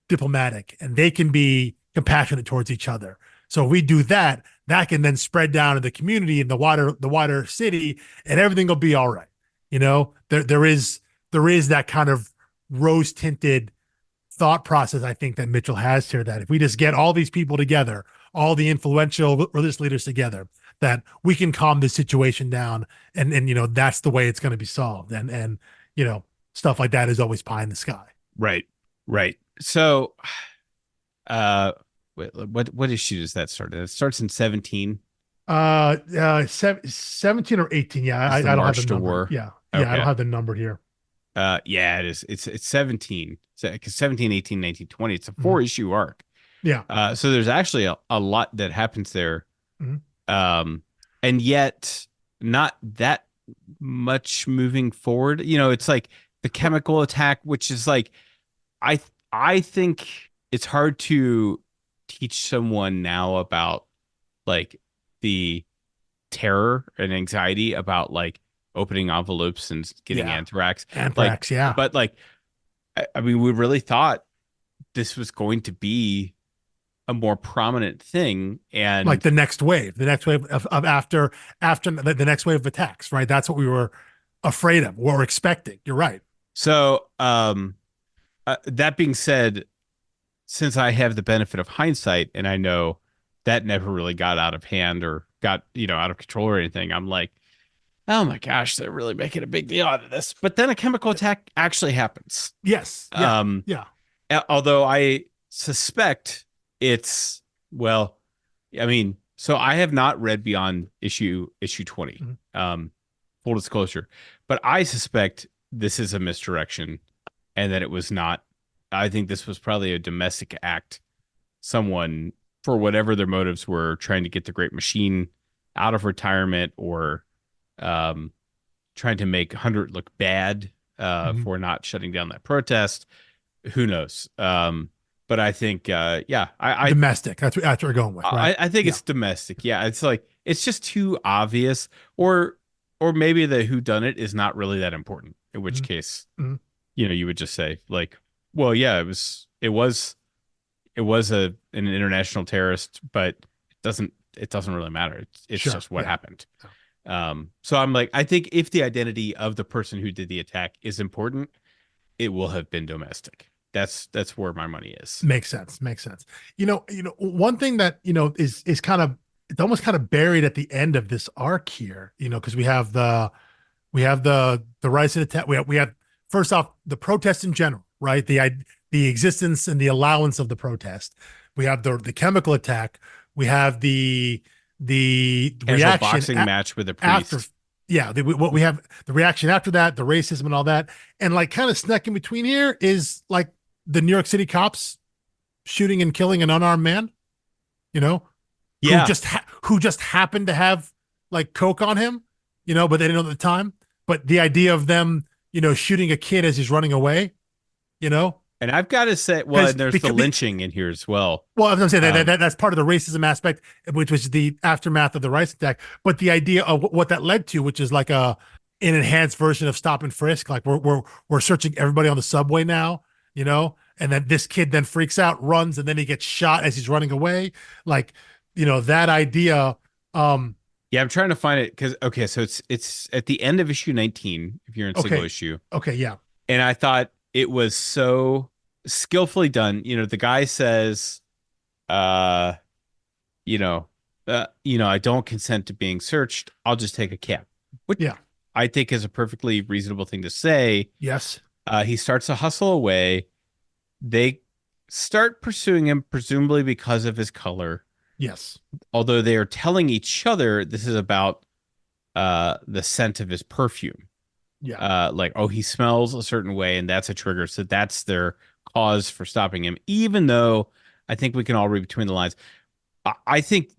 diplomatic and they can be compassionate towards each other. So if we do that, that can then spread down to the community and the wider city, and everything will be all right. There is that kind of rose tinted thought process I think that Mitchell has here, that if we just get all these people together, all the influential religious leaders together, that we can calm this situation down, and that's the way it's going to be solved, and stuff like that is always pie in the sky. Right. Right. So what issue does that start? It starts in 17. 17 or 18. Yeah, It's the I don't have March the to number. War. Yeah, I don't Okay. have the number here. Yeah, it is. It's 17. So, 'cause 17, 18, 19, 20. It's a Mhm. 4 issue arc. Yeah. So there's actually a lot that happens there. Mhm. Um, and yet not that much moving forward. It's like the chemical attack, which is like I I think it's hard to teach someone now about like the terror and anxiety about like opening envelopes and getting Yeah. anthrax. Like, Anthrax. Yeah. but like I mean, we really thought this was going to be a more prominent thing, Like and the next wave of after the next wave of attacks, right? That's what we were afraid of, what we're expecting. You're right. so that being said, since I have the benefit of hindsight and I know that never really got out of hand or got, out of control or anything, I'm like, oh my gosh, they're really making a big deal out of this. But then a chemical attack actually happens. Yes. Yeah. Um, Yeah. Although I suspect it's, well, I mean, so I have not read beyond issue 20. Mhm. Full disclosure, but I suspect this is a misdirection and that it was not. I think this was probably a domestic act. Someone, for whatever their motives were, trying to get the Great Machine out of retirement, or um, trying to make 100 look bad Mhm. for not shutting down that protest. Who knows? But I think, yeah, Domestic. That's what we're going with, right? I think Yeah. it's domestic. Yeah, it's like it's just too obvious, or maybe the who done it is not really that important. In which Mhm. case, Mhm. you would just say like, well, yeah, it was an international terrorist, but it doesn't really matter. It's Sure. just what Yeah. happened. So I'm like, I think if the identity of the person who did the attack is important, it will have been domestic. That's where my money is. Makes sense. Makes sense. One thing that is kind of it's almost kind of buried at the end of this arc here, because we have the rise of the attack. We have first off the protest in general, right? The existence and the allowance of the protest. We have the chemical attack. We have the Casual reaction boxing match with a after. priest. Yeah, what we have the reaction after that, the racism and all that, and like kind of snuck in between here is like the New York City cops shooting and killing an unarmed man, you know, Yeah. who just happened to have like coke on him, but they didn't know at the time. But the idea of them, shooting a kid as he's running away, you know, And I've got to say, well, and there's the lynching in here as well. Well, I was going to say that's part of the racism aspect, which was the aftermath of the rice attack. But the idea of what that led to, which is like an enhanced version of stop and frisk, like we're searching everybody on the subway now, and then this kid then freaks out, runs, and then he gets shot as he's running away. Like, that idea. Yeah, I'm trying to find it because so it's at the end of issue 19 if you're in single issue. Okay, yeah. And I thought it was so skillfully done. The guy says, I don't consent to being searched. I'll just take a cab. Which I think is a perfectly reasonable thing to say. Yes. He starts to hustle away. They start pursuing him, presumably because of his color. Yes. Although they are telling each other this is about the scent of his perfume. Yeah. Like, oh, he smells a certain way, and that's a trigger. So that's their cause for stopping him. Even though I think we can all read between the lines. I think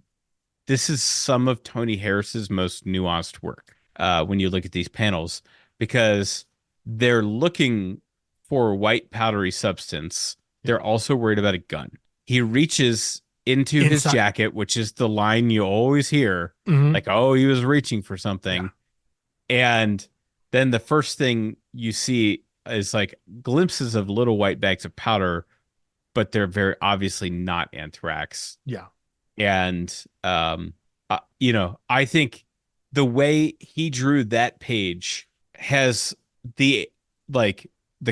this is some of Tony Harris's most nuanced work when you look at these panels, because they're looking for white powdery substance. They're also worried about a gun. He reaches into his jacket, which is the line you always hear, like, oh, he was reaching for something. Yeah. And then the first thing you see is like glimpses of little white bags of powder, but they're very obviously not anthrax. Yeah. And, I think the way he drew that page has the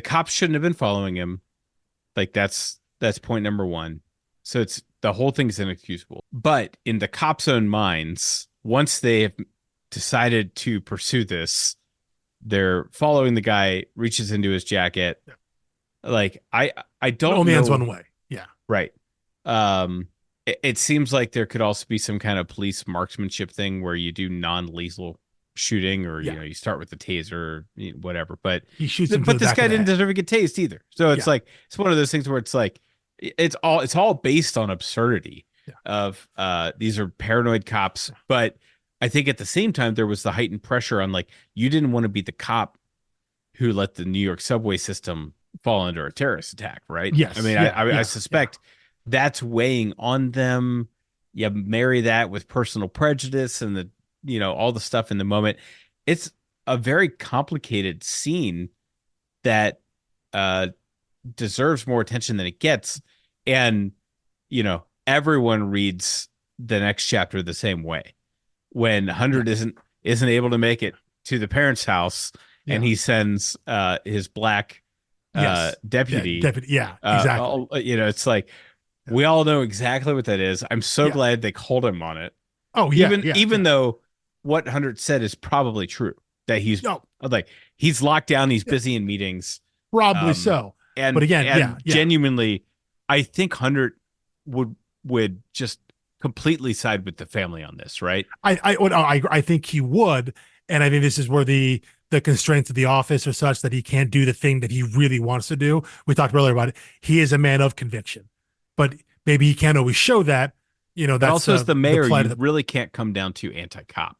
cops shouldn't have been following him. Like that's point number one. So the whole thing's inexcusable. But in the cops' own minds, once they have decided to pursue this, they're following the guy, reaches into his jacket. Yeah. Like I don't know. Only ends one way. Yeah. Right. It seems like there could also be some kind of police marksmanship thing where you do non-lethal shooting, or you start with the taser, or whatever. But he shoots him. But this guy didn't deserve to get tased either. So it's like it's one of those things where it's like it's all based on absurdity of these are paranoid cops. But I think at the same time there was the heightened pressure on, like, you didn't want to be the cop who let the New York subway system fall under a terrorist attack, right? Yes. I mean, I suspect that's weighing on them. You marry that with personal prejudice and all the stuff in the moment. It's a very complicated scene that deserves more attention than it gets. And, everyone reads the next chapter the same way. When 100 isn't able to make it to the parents' house, and he sends his black deputy. Exactly. It's like, we all know exactly what that is. I'm so glad they called him on it. Oh, yeah. Even though what 100 said is probably true, that he's locked down, he's busy in meetings. Probably so. But again, genuinely, I think 100 would just completely side with the family on this, right? I think he would, and I think this is where the constraints of the office are such that he can't do the thing that he really wants to do. We talked earlier about it. He is a man of conviction, but maybe he can't always show that. That's also as the mayor, you really can't come down to anti-cop.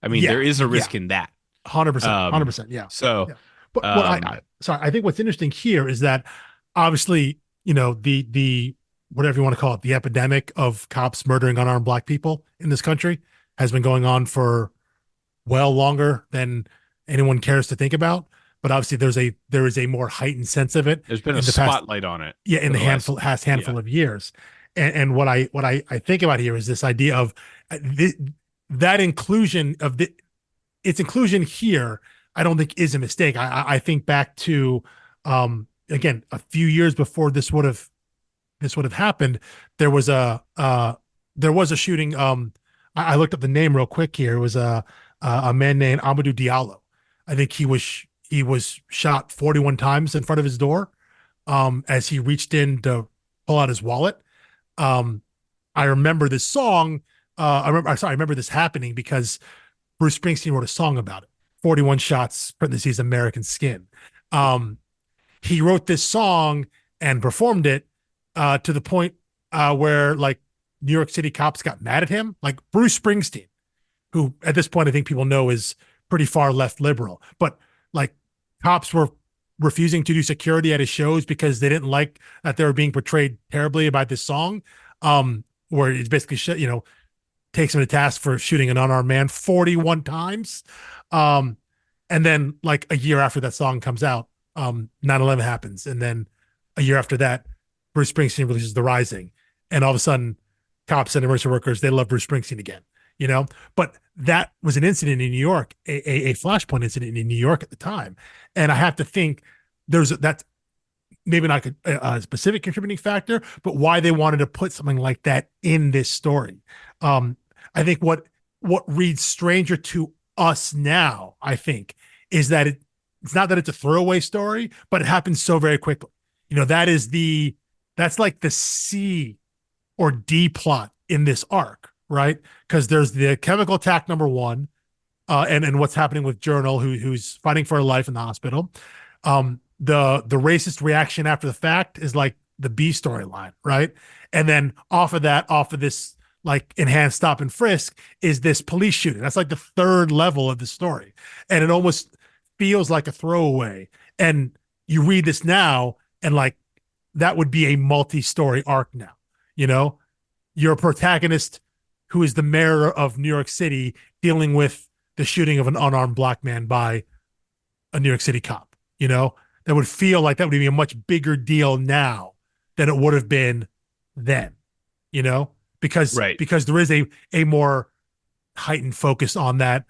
I mean, there is a risk in that. 100%. Yeah. So, but I think what's interesting here is that obviously, the whatever you want to call it, the epidemic of cops murdering unarmed Black people in this country has been going on for well longer than anyone cares to think about. But obviously there is a more heightened sense of it. There's been a spotlight on it. Yeah. In the handful of years. And what I think about here is this idea of that inclusion of its inclusion here, I don't think is a mistake. I think back to, again, a few years before this would have happened, there was a shooting I looked up the name real quick here. It was a man named Amadou Diallo. I think he was shot 41 times in front of his door, as he reached in to pull out his wallet. Um, I remember this song. I remember this happening because Bruce Springsteen wrote a song about it. 41 shots, parentheses, American Skin. Um, he wrote this song and performed it to the point where like New York City cops got mad at him. Like Bruce Springsteen, who at this point I think people know is pretty far left liberal, but like cops were refusing to do security at his shows because they didn't like that they were being portrayed terribly about this song, where it's basically takes him to task for shooting an unarmed man 41 times. And then like a year after that song comes out, 9/11 happens. And then a year after that, Bruce Springsteen releases The Rising. And all of a sudden, cops and emergency workers, they love Bruce Springsteen again, But that was an incident in New York, a flashpoint incident in New York at the time. And I have to think that's maybe not a specific contributing factor, but why they wanted to put something like that in this story. I think what reads stranger to us now, I think, is that it's not that it's a throwaway story, but it happens so very quickly. That's like the C or D plot in this arc, right? Because there's the chemical attack number one, and what's happening with Journal, who's fighting for her life in the hospital. The racist reaction after the fact is like the B storyline, right? And then off of this like enhanced stop and frisk is this police shooting. That's like the third level of the story. And it almost feels like a throwaway. And you read this now and like that would be a multi-story arc now. You're a protagonist who is the mayor of New York City dealing with the shooting of an unarmed black man by a New York City cop, that would feel like that would be a much bigger deal now than it would have been then, because there is a more heightened focus on that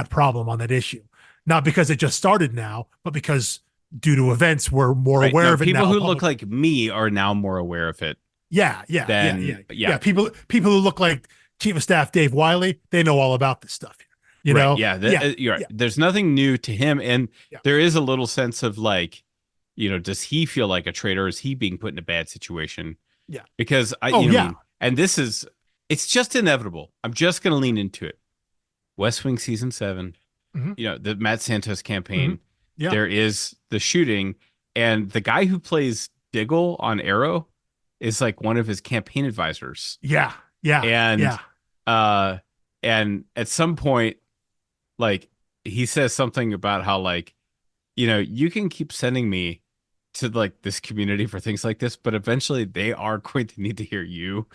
problem, on that issue, not because it just started now, but because due to events we're more aware of it now. People who look like me are now more aware of it. Yeah. People who look like Chief of Staff Dave Wiley, they know all about this stuff. You're right. Yeah. There's nothing new to him, and there is a little sense of like, does he feel like a traitor? Is he being put in a bad situation? Yeah, because and it's just inevitable. I'm just going to lean into it. West Wing season 7, the Matt Santos campaign. Mm-hmm. Yeah. There is the shooting, and the guy who plays Diggle on Arrow is like one of his campaign advisors. Yeah. And at some point, like he says something about how like, you can keep sending me to like this community for things like this, but eventually they are going to need to hear you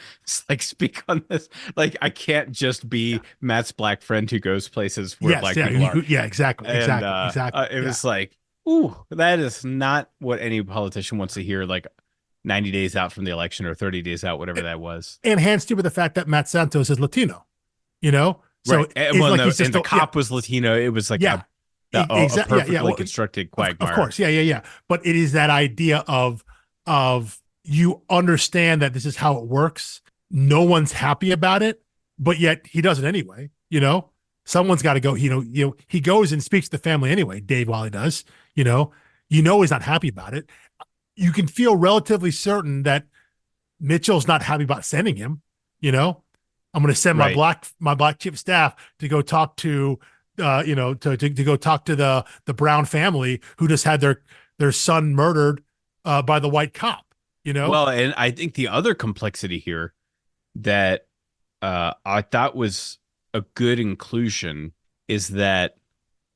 like speak on this. Like I can't just be Matt's black friend who goes places where black people are. Yeah, exactly. It was like, ooh, that is not what any politician wants to hear. Like 90 days out from the election or 30 days out, whatever that was. And hands to with the fact that Matt Santos is Latino, So right. The cop was Latino. It was like a perfectly constructed quagmire. Of course. Yeah. But it is that idea of you understand that this is how it works. No one's happy about it, but yet he does it anyway. Someone's got to go. He goes and speaks to the family anyway. Dave Wiley does. He's not happy about it. You can feel relatively certain that Mitchell's not happy about sending him. I'm going to send my black chief of staff to go talk to, to go talk to the Brown family who just had their son murdered by the white cop. Well, and I think the other complexity here that I thought was a good inclusion is that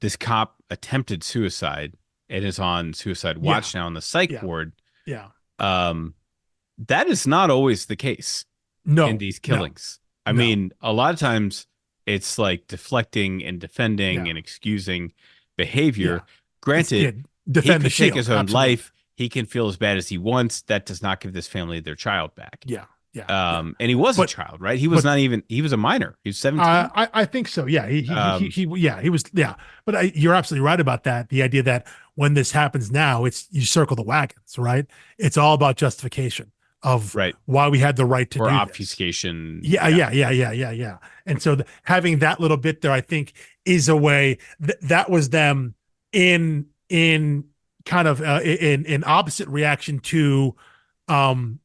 this cop attempted suicide and is on suicide watch now on the psych ward. Yeah. That is not always the case in these killings. I mean, a lot of times it's like deflecting and defending and excusing behavior. Yeah. Granted, he could take his own life. He can feel as bad as he wants. That does not give this family their child back. Yeah. And he was a child, right? He was he was a minor. He was 17. I think so. Yeah. He was. Yeah. But you're absolutely right about that. The idea that when this happens now, you circle the wagons, right? It's all about justification. of right. why we had the right to Or do this. obfuscation. Yeah. And so having that little bit there, I think, is a way that was them in kind of in opposite reaction to um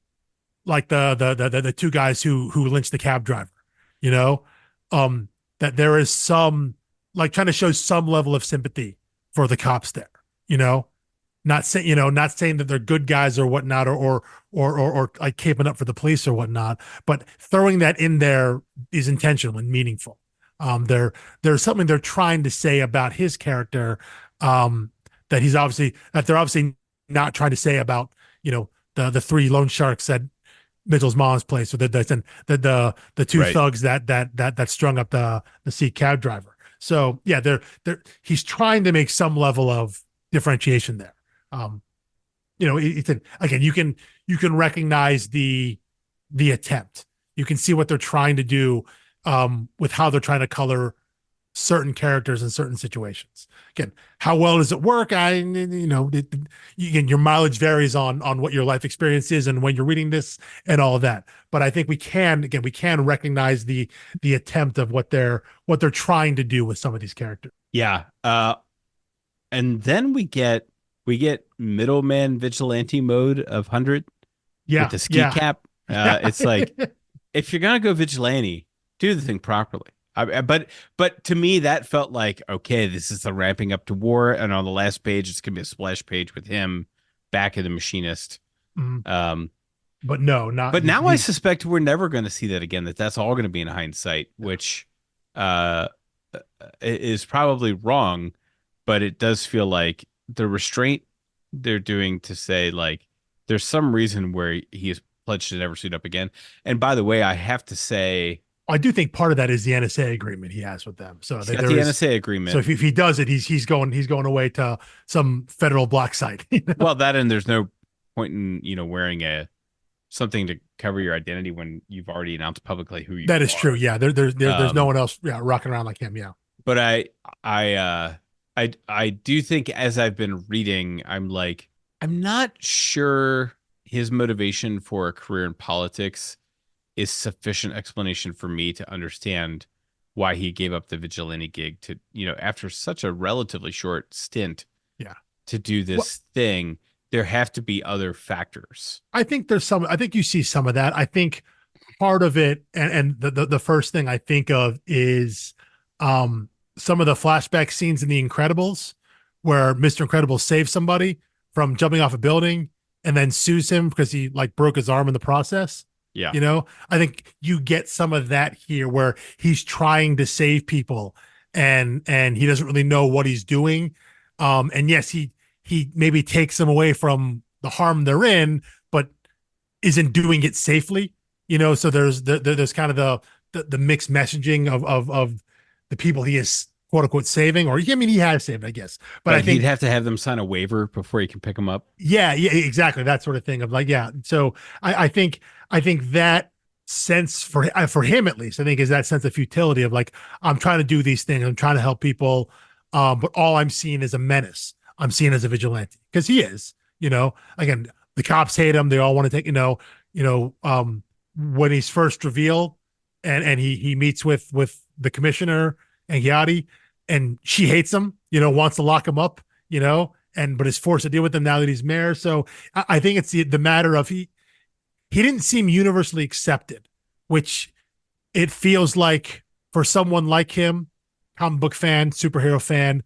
like the two guys who lynched the cab driver, you know, um that there is some like trying to show some level of sympathy for the cops there, you know, not saying that they're good guys or whatnot, or like caping up for the police or whatnot, but throwing that in there is intentional and meaningful. There's something they're trying to say about his character, that they're obviously not trying to say about, the three loan sharks at Mitchell's mom's place, or the two Right. thugs that strung up the Sikh cab driver. So yeah, he's trying to make some level of differentiation there. Um, again, you can recognize the attempt. You can see what they're trying to do, with how they're trying to color certain characters in certain situations. Again, how well does it work? Your mileage varies on what your life experience is and when you're reading this and all of that. But I think we can recognize the attempt of what they're trying to do with some of these characters. Yeah. And then we get middleman vigilante mode of 100 with the ski cap. It's like, if you're gonna go vigilante, do the thing properly. But to me, that felt like, okay, this is the ramping up to war, and on the last page, it's gonna be a splash page with him back in the machinist. Mm-hmm. But no, not. But now I suspect we're never going to see that again. That's all going to be in hindsight, which is probably wrong. But it does feel like the restraint they're doing to say, like, there's some reason where he is pledged to never suit up again. And by the way, I have to say, I do think part of that is the NSA agreement he has with them. So he's got the NSA agreement. So if he does it, he's going away to some federal black site. Well, that, and there's no point in wearing something to cover your identity when you've already announced publicly who you are. That is true. Yeah, there's no one else rocking around like him. Yeah. But I do think, as I've been reading, I'm not sure his motivation for a career in politics is sufficient explanation for me to understand why he gave up the vigilante gig to, after such a relatively short stint, to do this thing. There have to be other factors. I think you see some of that. I think part of it, and the first thing I think of is some of the flashback scenes in The Incredibles, where Mr. Incredible saves somebody from jumping off a building and then sues him because he broke his arm in the process. Yeah. I think you get some of that here, where he's trying to save people and he doesn't really know what he's doing. And yes, he maybe takes them away from the harm they're in, but isn't doing it safely. So there's kind of the mixed messaging of the people he is quote unquote saving, or he has saved, I guess. But I think he'd have to have them sign a waiver before he can pick them up. Yeah, exactly. That sort of thing of So I think that sense for him, at least, I think, is that sense of futility of I'm trying to do these things. I'm trying to help people. But all I'm seeing is a menace. I'm seen as a vigilante, because he is, again, the cops hate him. They all want to take, when he's first revealed and he meets with the commissioner and Yachty, and she hates him, wants to lock him up, but is forced to deal with him now that he's mayor. So I think it's the matter of he didn't seem universally accepted, which it feels like for someone like him, comic book fan, superhero fan,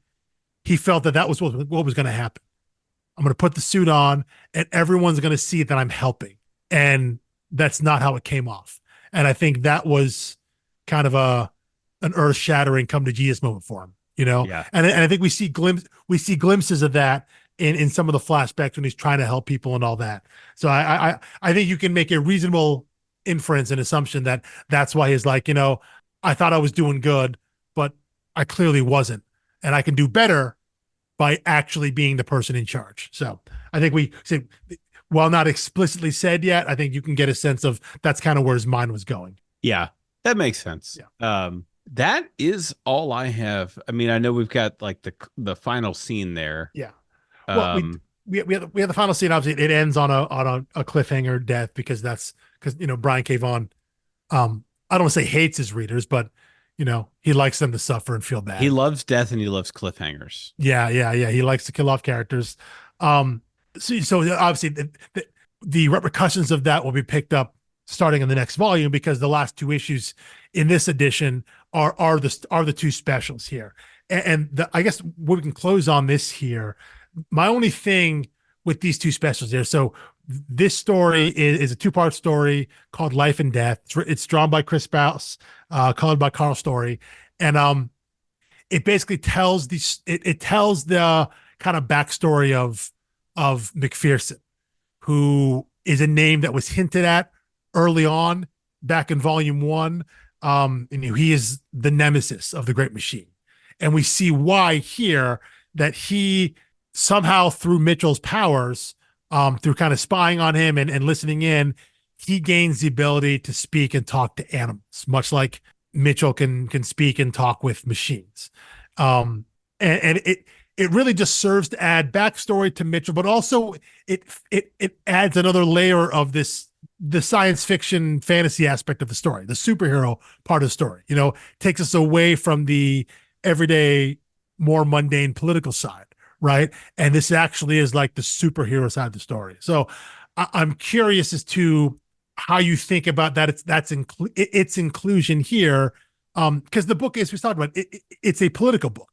he felt that was what was going to happen. I'm going to put the suit on and everyone's going to see that I'm helping. And that's not how it came off. And I think that was kind of an earth shattering come to Jesus moment for him, Yeah. And I think we see glimpses of that in some of the flashbacks when he's trying to help people and all that. So I think you can make a reasonable inference and assumption that that's why he's I thought I was doing good, but I clearly wasn't. And I can do better by actually being the person in charge. So I think we say, while not explicitly said yet, I think you can get a sense of that's kind of where his mind was going. Yeah, that makes sense. Yeah. That is all I have. I mean, I know we've got the final scene there. Yeah. Well, we have the final scene. Obviously, it ends on a cliffhanger death because Brian K. Vaughan, I don't want to say hates his readers, but he likes them to suffer and feel He bad. loves death and he loves cliffhangers. Yeah. He likes to kill off characters. Um, so obviously the repercussions of that will be picked up starting in the next volume, because the last two issues in this edition are the two specials here. I guess we can close on this here. My only thing with these two specials here. So this story is a two-part story called Life and Death. It's drawn by Chris Sprouse, colored by Carl Story. And it basically tells it tells the kind of backstory of McPherson, who is a name that was hinted at early on back in volume 1. And he is the nemesis of the Great Machine. And we see why here, that he somehow, through Mitchell's powers, through kind of spying on him and listening in, he gains the ability to speak and talk to animals, much like Mitchell can speak and talk with machines. And it really just serves to add backstory to Mitchell, but also it adds another layer of the science fiction fantasy aspect of the story, the superhero part of the story. Takes us away from the everyday, more mundane political side, right? And this actually is like the superhero side of the story. So I'm curious as to how you think about that. Its inclusion here, because the book, as we talked about, it's a political book.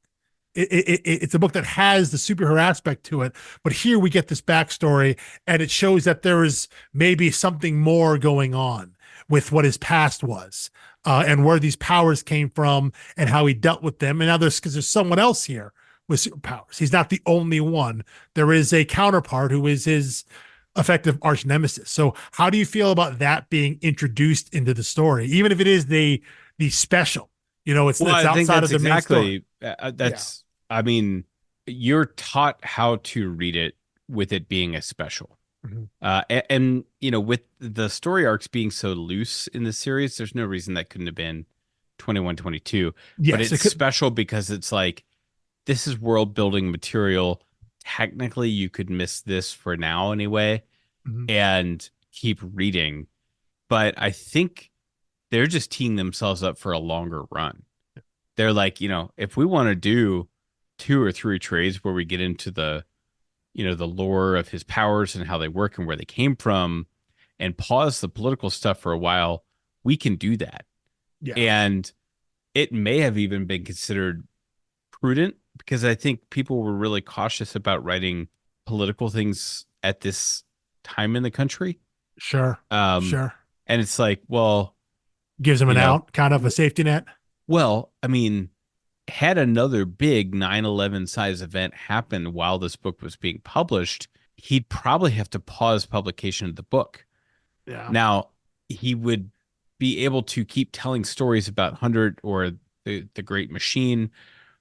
It's a book that has the superhero aspect to it, but here we get this backstory, and it shows that there is maybe something more going on with what his past was, and where these powers came from and how he dealt with them. And now because there's someone else here with superpowers. He's not the only one. There is a counterpart who is his effective arch nemesis. So how do you feel about that being introduced into the story, even if it is the special? It's outside of the main story. That's, I mean, you're taught how to read it with it being a special. And with the story arcs being so loose in the series, there's no reason that couldn't have been 21, 22. Yes, but it's special because it's like, this is world building material. Technically, you could miss this for now anyway, and keep reading. But I think they're just teeing themselves up for a longer run. They're like, if we want to do 2 or 3 trades where we get into the lore of his powers and how they work and where they came from, and pause the political stuff for a while, we can do that. Yeah. And it may have even been considered prudent, because I think people were really cautious about writing political things at this time in the country. Sure. Sure. And it's like, well, gives them an out, kind of a safety net. Well, I mean, had another big 9/11 size event happen while this book was being published, he'd probably have to pause publication of the book. Yeah. Now, he would be able to keep telling stories about 100 or the Great Machine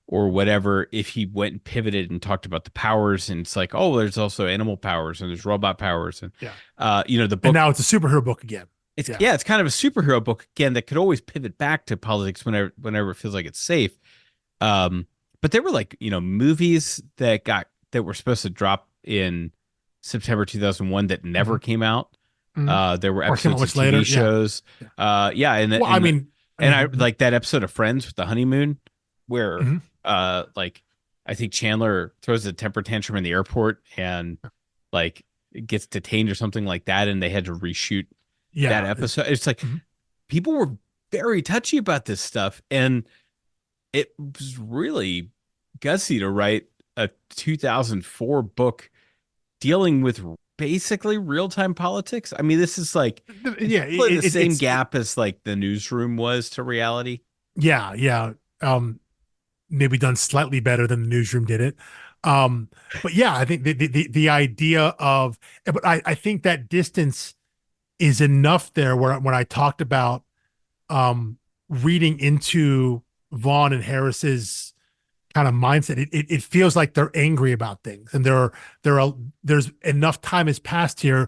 or whatever if he went and pivoted and talked about the powers. And it's like, oh, there's also animal powers and there's robot powers. And, the book. And now it's a superhero book again. It's kind of a superhero book again that could always pivot back to politics whenever it feels like it's safe. But there were movies that were supposed to drop in September 2001 that never came out. There were episodes of TV shows. I like that episode of Friends with the honeymoon where I think Chandler throws a temper tantrum in the airport and gets detained or something like that, and they had to reshoot that episode. It's like people were very touchy about this stuff, and it was really gutsy to write a 2004 book dealing with basically real-time politics. I mean, this is the same gap as the Newsroom was to reality. Maybe done slightly better than the Newsroom did it. But yeah, I think the idea of, but I think that distance is enough there where when I talked about reading into Vaughan and Harris's kind of mindset, it feels like they're angry about things, and there's enough time has passed here.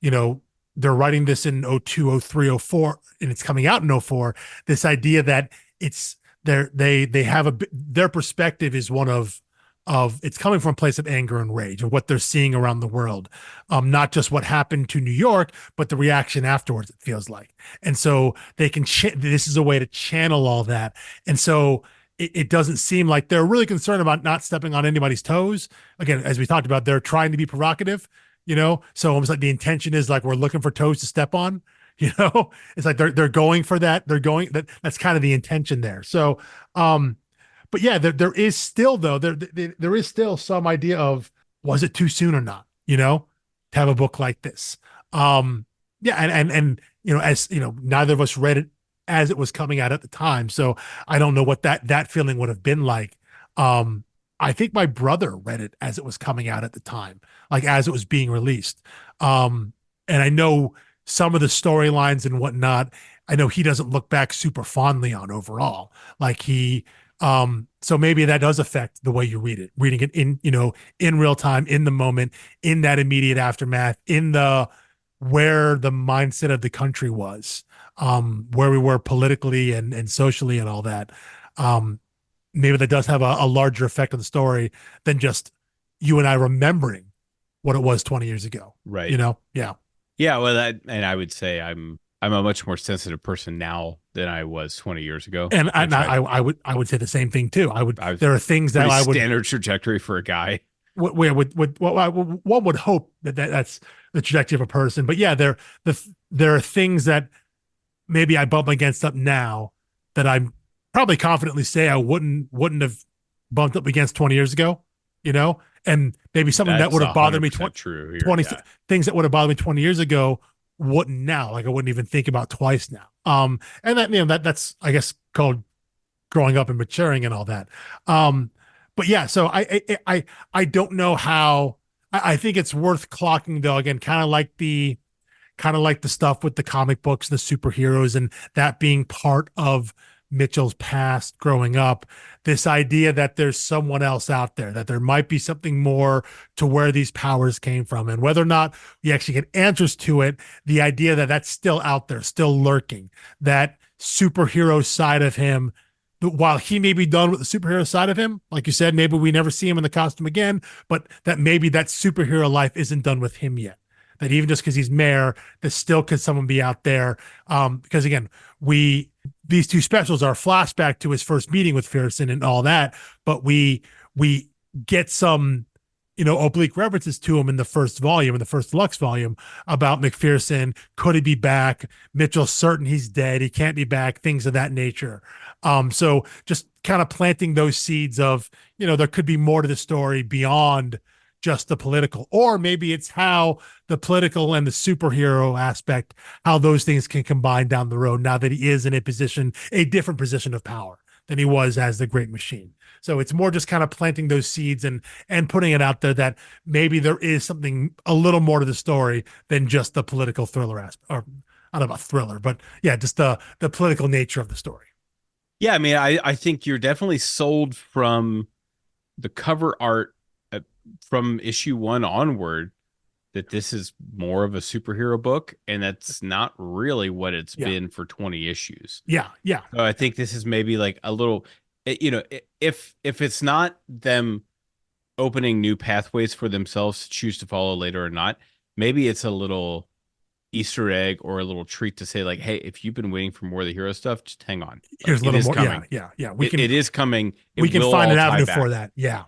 They're writing this in 02, 03, 04, and it's coming out in 04. This idea that it's they have their perspective is one of it's coming from a place of anger and rage of what they're seeing around the world, not just what happened to New York, but the reaction afterwards. It feels like, and so they can. This is a way to channel all that, and so it doesn't seem like they're really concerned about not stepping on anybody's toes. Again, as we talked about, they're trying to be provocative, so almost like the intention is like we're looking for toes to step on. It's like they're going for that. That's kind of the intention there. So, but yeah, there is still though there is still some idea of, was it too soon or not, to have a book like this. Yeah, and as neither of us read it as it was coming out at the time, so I don't know what that feeling would have been like. I think my brother read it as it was coming out at the time, like as it was being released. And I know some of the storylines and whatnot, I know he doesn't look back super fondly on overall. Like so maybe that does affect the way you reading it in real time, in the moment, in that immediate aftermath, where the mindset of the country was, where we were politically and socially and all that. Maybe that does have a larger effect on the story than just you and I remembering what it was 20 years ago. Right. Yeah. Yeah. Well, and I would say I'm a much more sensitive person now than I was 20 years ago. And I would say the same thing too. There are things that I would standard trajectory for a guy. What one would hope that's the trajectory of a person. But yeah, there are things that maybe I bump against up now that I'm probably confidently say I wouldn't have bumped up against 20 years ago, and maybe something that would have bothered me 20 things that would have bothered me 20 years ago wouldn't now. Like I wouldn't even think about twice now. And that that's I guess called growing up and maturing and all that. But yeah, so I don't know how. I think it's worth clocking though. Again, kind of like the stuff with the comic books, the superheroes, and that being part of Mitchell's past growing up, this idea that there's someone else out there, that there might be something more to where these powers came from, and whether or not we actually get answers to it, the idea that that's still out there, still lurking, that superhero side of him, while he may be done with the superhero side of him, like you said, maybe we never see him in the costume again, but that maybe that superhero life isn't done with him yet. That even just because he's mayor, that still could someone be out there. Because again, these two specials are a flashback to his first meeting with Fearson and all that, but we get some, oblique references to him in the first deluxe volume about McPherson. Could he be back? Mitchell's certain he's dead. He can't be back. Things of that nature. So just kind of planting those seeds of, there could be more to the story beyond just the political, or maybe it's how the political and the superhero aspect, how those things can combine down the road now that he is in a different position of power than he was as the Great Machine. So it's more just kind of planting those seeds and putting it out there that maybe there is something a little more to the story than just the political thriller aspect, or I don't know about thriller, but yeah, just the political nature of the story. Yeah. I mean, I think you're definitely sold from the cover art from issue 1 onward that this is more of a superhero book, and that's not really what it's been for 20 issues. Yeah. So I think this is maybe like a little, if it's not them opening new pathways for themselves to choose to follow later or not, maybe it's a little Easter egg or a little treat to say like, hey, if you've been waiting for more of the hero stuff, just hang on. Here's a little more. Coming. Yeah. It is coming. We can find an avenue for that. Yeah.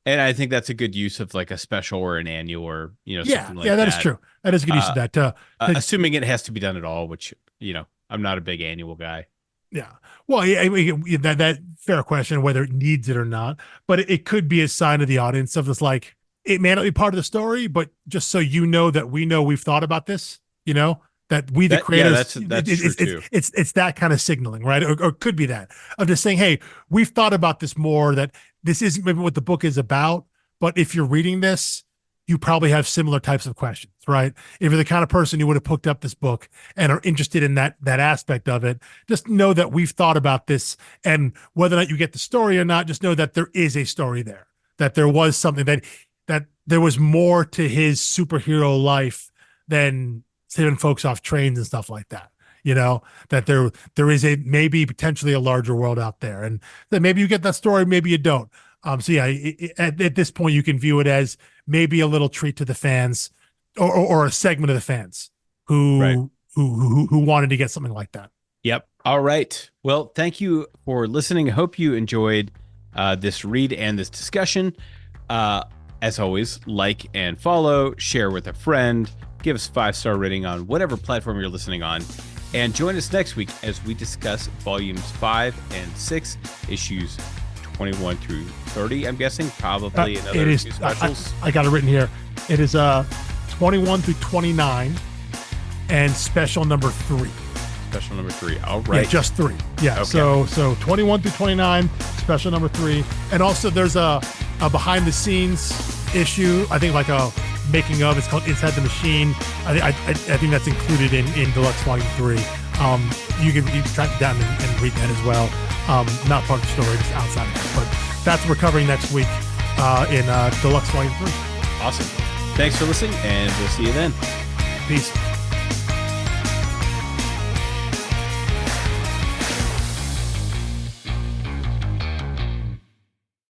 And I think that's a good use of like a special or an annual or, something like that. Yeah, that is true. That is a good use of that. Assuming it has to be done at all, which, I'm not a big annual guy. Yeah. Well, that fair question, whether it needs it or not, but it could be a sign of the audience of this, like, it may not be part of the story, but just so that we know we've thought about this, that we, the creators, that's true too. It's that kind of signaling, right? Or could be that of just saying, hey, we've thought about this more, that this isn't maybe what the book is about, but if you're reading this, you probably have similar types of questions, right? If you're the kind of person who would have picked up this book and are interested in that aspect of it, just know that we've thought about this, and whether or not you get the story or not, just know that there is a story there, that there was something that there was more to his superhero life than saving folks off trains and stuff like that. That there is maybe potentially a larger world out there, and that maybe you get that story, maybe you don't. So yeah, at this point, you can view it as maybe a little treat to the fans, or a segment of the fans who wanted to get something like that. Yep. All right. Well, thank you for listening. I hope you enjoyed this read and this discussion. As always, like and follow, share with a friend, give us a 5-star rating on whatever platform you're listening on, and join us next week as we discuss volumes 5 and 6, issues 21 through 30. I'm guessing probably another two specials. I got it written here. It is 21 through 29 and special number 3. Special number 3. All right. Yeah, just 3. Yeah. Okay. So 21 through 29, special number 3, and also there's a behind the scenes issue. I think like a making of. It's called Inside the Machine. I think that's included in Deluxe Volume 3. You can track it down and read that as well. Not part of the story, just outside of that. But that's what we're covering next week in Deluxe Volume 3. Awesome. Thanks for listening, and we'll see you then. Peace.